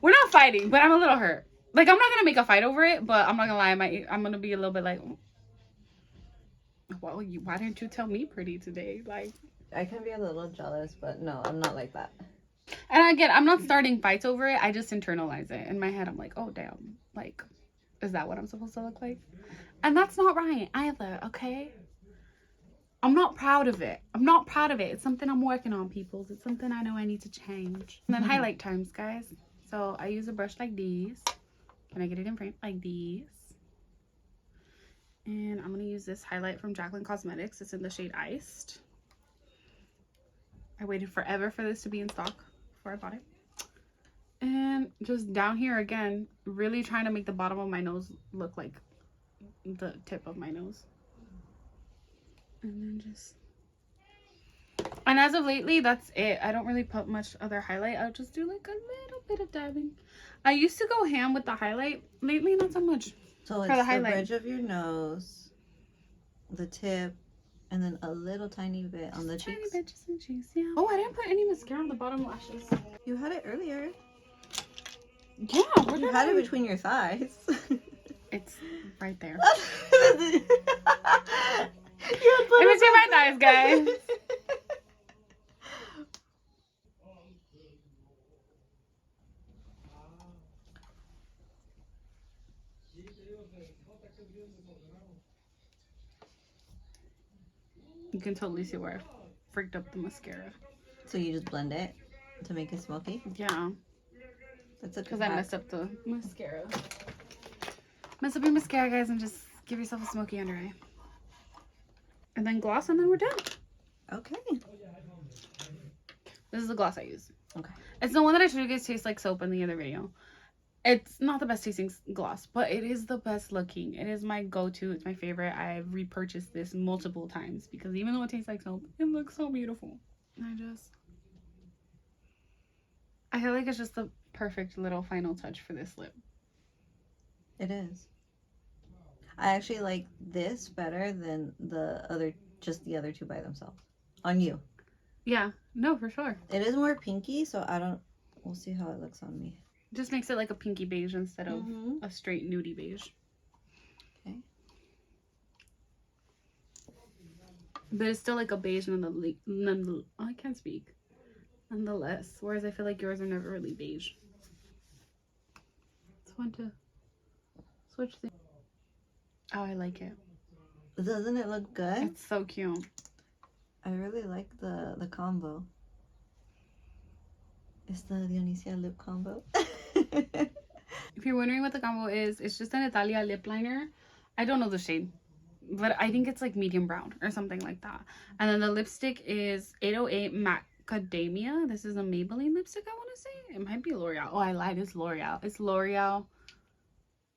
[SPEAKER 2] We're not fighting, but I'm a little hurt. Like, I'm not gonna make a fight over it, but I'm not gonna lie, I'm gonna be a little bit like, well, why didn't you tell me pretty today? Like,
[SPEAKER 1] I can be a little jealous, but no, I'm not like that.
[SPEAKER 2] And again, I'm not starting fights over it. I just internalize it. In my head, I'm like, oh, damn. Like, is that what I'm supposed to look like? And that's not right either, okay? I'm not proud of it. It's something I'm working on, people. It's something I know I need to change. And then highlight times, guys. So I use a brush like these. Can I get it in frame? Like these. And I'm going to use this highlight from Jaclyn Cosmetics. It's in the shade Iced. I waited forever for this to be in stock before I bought it. And just down here again, really trying to make the bottom of my nose look like the tip of my nose. And then just... And as of lately, that's it. I don't really put much other highlight. I'll just do like a little bit of dabbing. I used to go ham with the highlight. Lately, not so much.
[SPEAKER 1] So it's the bridge of your nose, the tip, and then a little tiny bit on the cheeks.
[SPEAKER 2] Tiny bit, just some cheeks, yeah. Oh, I didn't put any mascara on the bottom lashes.
[SPEAKER 1] You had it earlier.
[SPEAKER 2] Yeah,
[SPEAKER 1] you had it between your thighs.
[SPEAKER 2] It's right there. In between my thighs, guys. You can totally see where I freaked up the mascara.
[SPEAKER 1] So you just blend it to make it smoky?
[SPEAKER 2] Yeah.
[SPEAKER 1] That's a
[SPEAKER 2] Because I messed up the mascara. Mess up your mascara, guys, and just give yourself a smoky under eye. And then gloss, and then we're done.
[SPEAKER 1] Okay.
[SPEAKER 2] This is the gloss I use.
[SPEAKER 1] Okay.
[SPEAKER 2] It's the one that I showed you guys tastes like soap in the other video. It's not the best tasting gloss, but it is the best looking. It is my go-to. It's my favorite. I've repurchased this multiple times because even though it tastes like soap, it looks so beautiful. I feel like it's just the perfect little final touch for this lip.
[SPEAKER 1] It is. I actually like this better than the other two by themselves. On you.
[SPEAKER 2] Yeah, no, for sure.
[SPEAKER 1] It is more pinky, so we'll see how it looks on me.
[SPEAKER 2] Just makes it like a pinky beige instead of a straight nudie beige.
[SPEAKER 1] Okay.
[SPEAKER 2] But it's still like a beige I can't speak. Nonetheless. Whereas I feel like yours are never really beige. It's fun to switch things. Oh, I like it.
[SPEAKER 1] Doesn't it look good?
[SPEAKER 2] It's so cute.
[SPEAKER 1] I really like the combo. It's the Dionisia lip combo.
[SPEAKER 2] If you're wondering what the combo is, it's just an Italia lip liner. I don't know the shade, but I think it's like medium brown or something like that. And then the lipstick is 808 Macadamia. This is a Maybelline lipstick, I want to say. It might be L'Oreal. Oh, I lied. It's L'Oreal. It's L'Oreal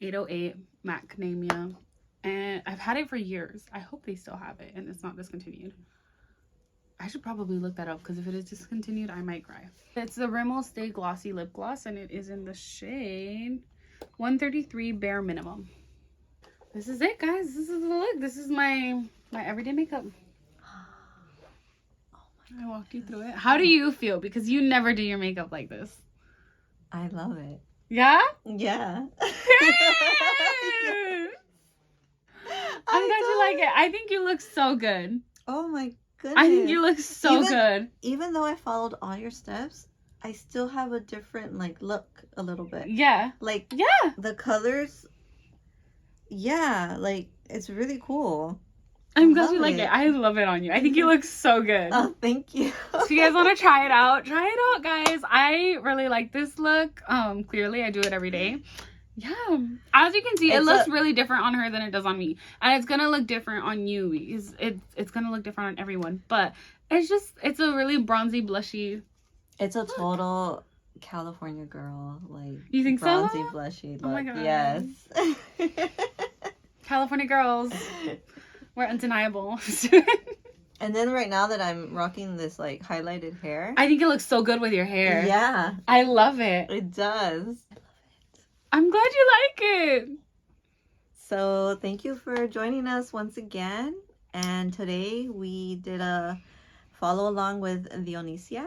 [SPEAKER 2] 808 Macadamia. And I've had it for years. I hope they still have it and it's not discontinued. I should probably look that up because if it is discontinued, I might cry. It's the Rimmel Stay Glossy Lip Gloss and it is in the shade 133 Bare Minimum. This is it, guys. This is the look. This is my everyday makeup. I walked you through it. How do you feel? Because you never do your makeup like this.
[SPEAKER 1] I love it.
[SPEAKER 2] Yeah?
[SPEAKER 1] Yeah.
[SPEAKER 2] I'm glad you like it. I think you look so good.
[SPEAKER 1] Oh my goodness.
[SPEAKER 2] I think you look so good.
[SPEAKER 1] Even though I followed all your steps, I still have a different look a little bit.
[SPEAKER 2] Yeah. Yeah.
[SPEAKER 1] The colors. Yeah, it's really cool.
[SPEAKER 2] I'm glad you like it. I love it on you. I think you look so good.
[SPEAKER 1] Oh, thank you.
[SPEAKER 2] So you guys want to try it out? Try it out, guys. I really like this look. Clearly I do it every day. Yeah, as you can see, it looks really different on her than it does on me, and it's gonna look different on you because it's gonna look different on everyone. But it's a really bronzy, blushy.
[SPEAKER 1] It's a total California girl,
[SPEAKER 2] you think
[SPEAKER 1] bronzy,
[SPEAKER 2] so?
[SPEAKER 1] blushy look.
[SPEAKER 2] Oh my god,
[SPEAKER 1] yes.
[SPEAKER 2] California girls, we're undeniable.
[SPEAKER 1] And then right now that I'm rocking this highlighted hair,
[SPEAKER 2] I think it looks so good with your hair.
[SPEAKER 1] Yeah,
[SPEAKER 2] I love it.
[SPEAKER 1] It does.
[SPEAKER 2] I'm glad you like it.
[SPEAKER 1] So thank you for joining us once again. And today we did a follow along with Dionisia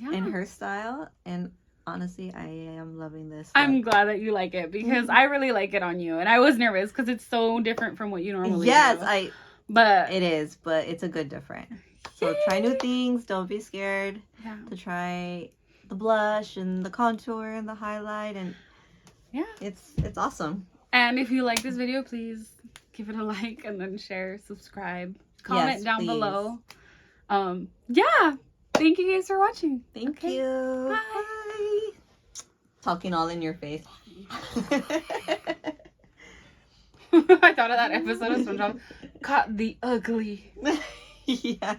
[SPEAKER 1] and her style. And honestly, I am loving this.
[SPEAKER 2] I'm glad that you like it because I really like it on you. And I was nervous because it's so different from what you normally do. But
[SPEAKER 1] it is, but it's a good different. So try new things. Don't be scared to try the blush and the contour and the highlight, and it's awesome.
[SPEAKER 2] And if you like this video, please give it a like and then share, subscribe, comment down below. Yeah, thank you guys for watching.
[SPEAKER 1] Thank you.
[SPEAKER 2] Bye.
[SPEAKER 1] Talking all in your face.
[SPEAKER 2] I thought of that episode of SpongeBob. Caught the ugly.
[SPEAKER 1] Yeah.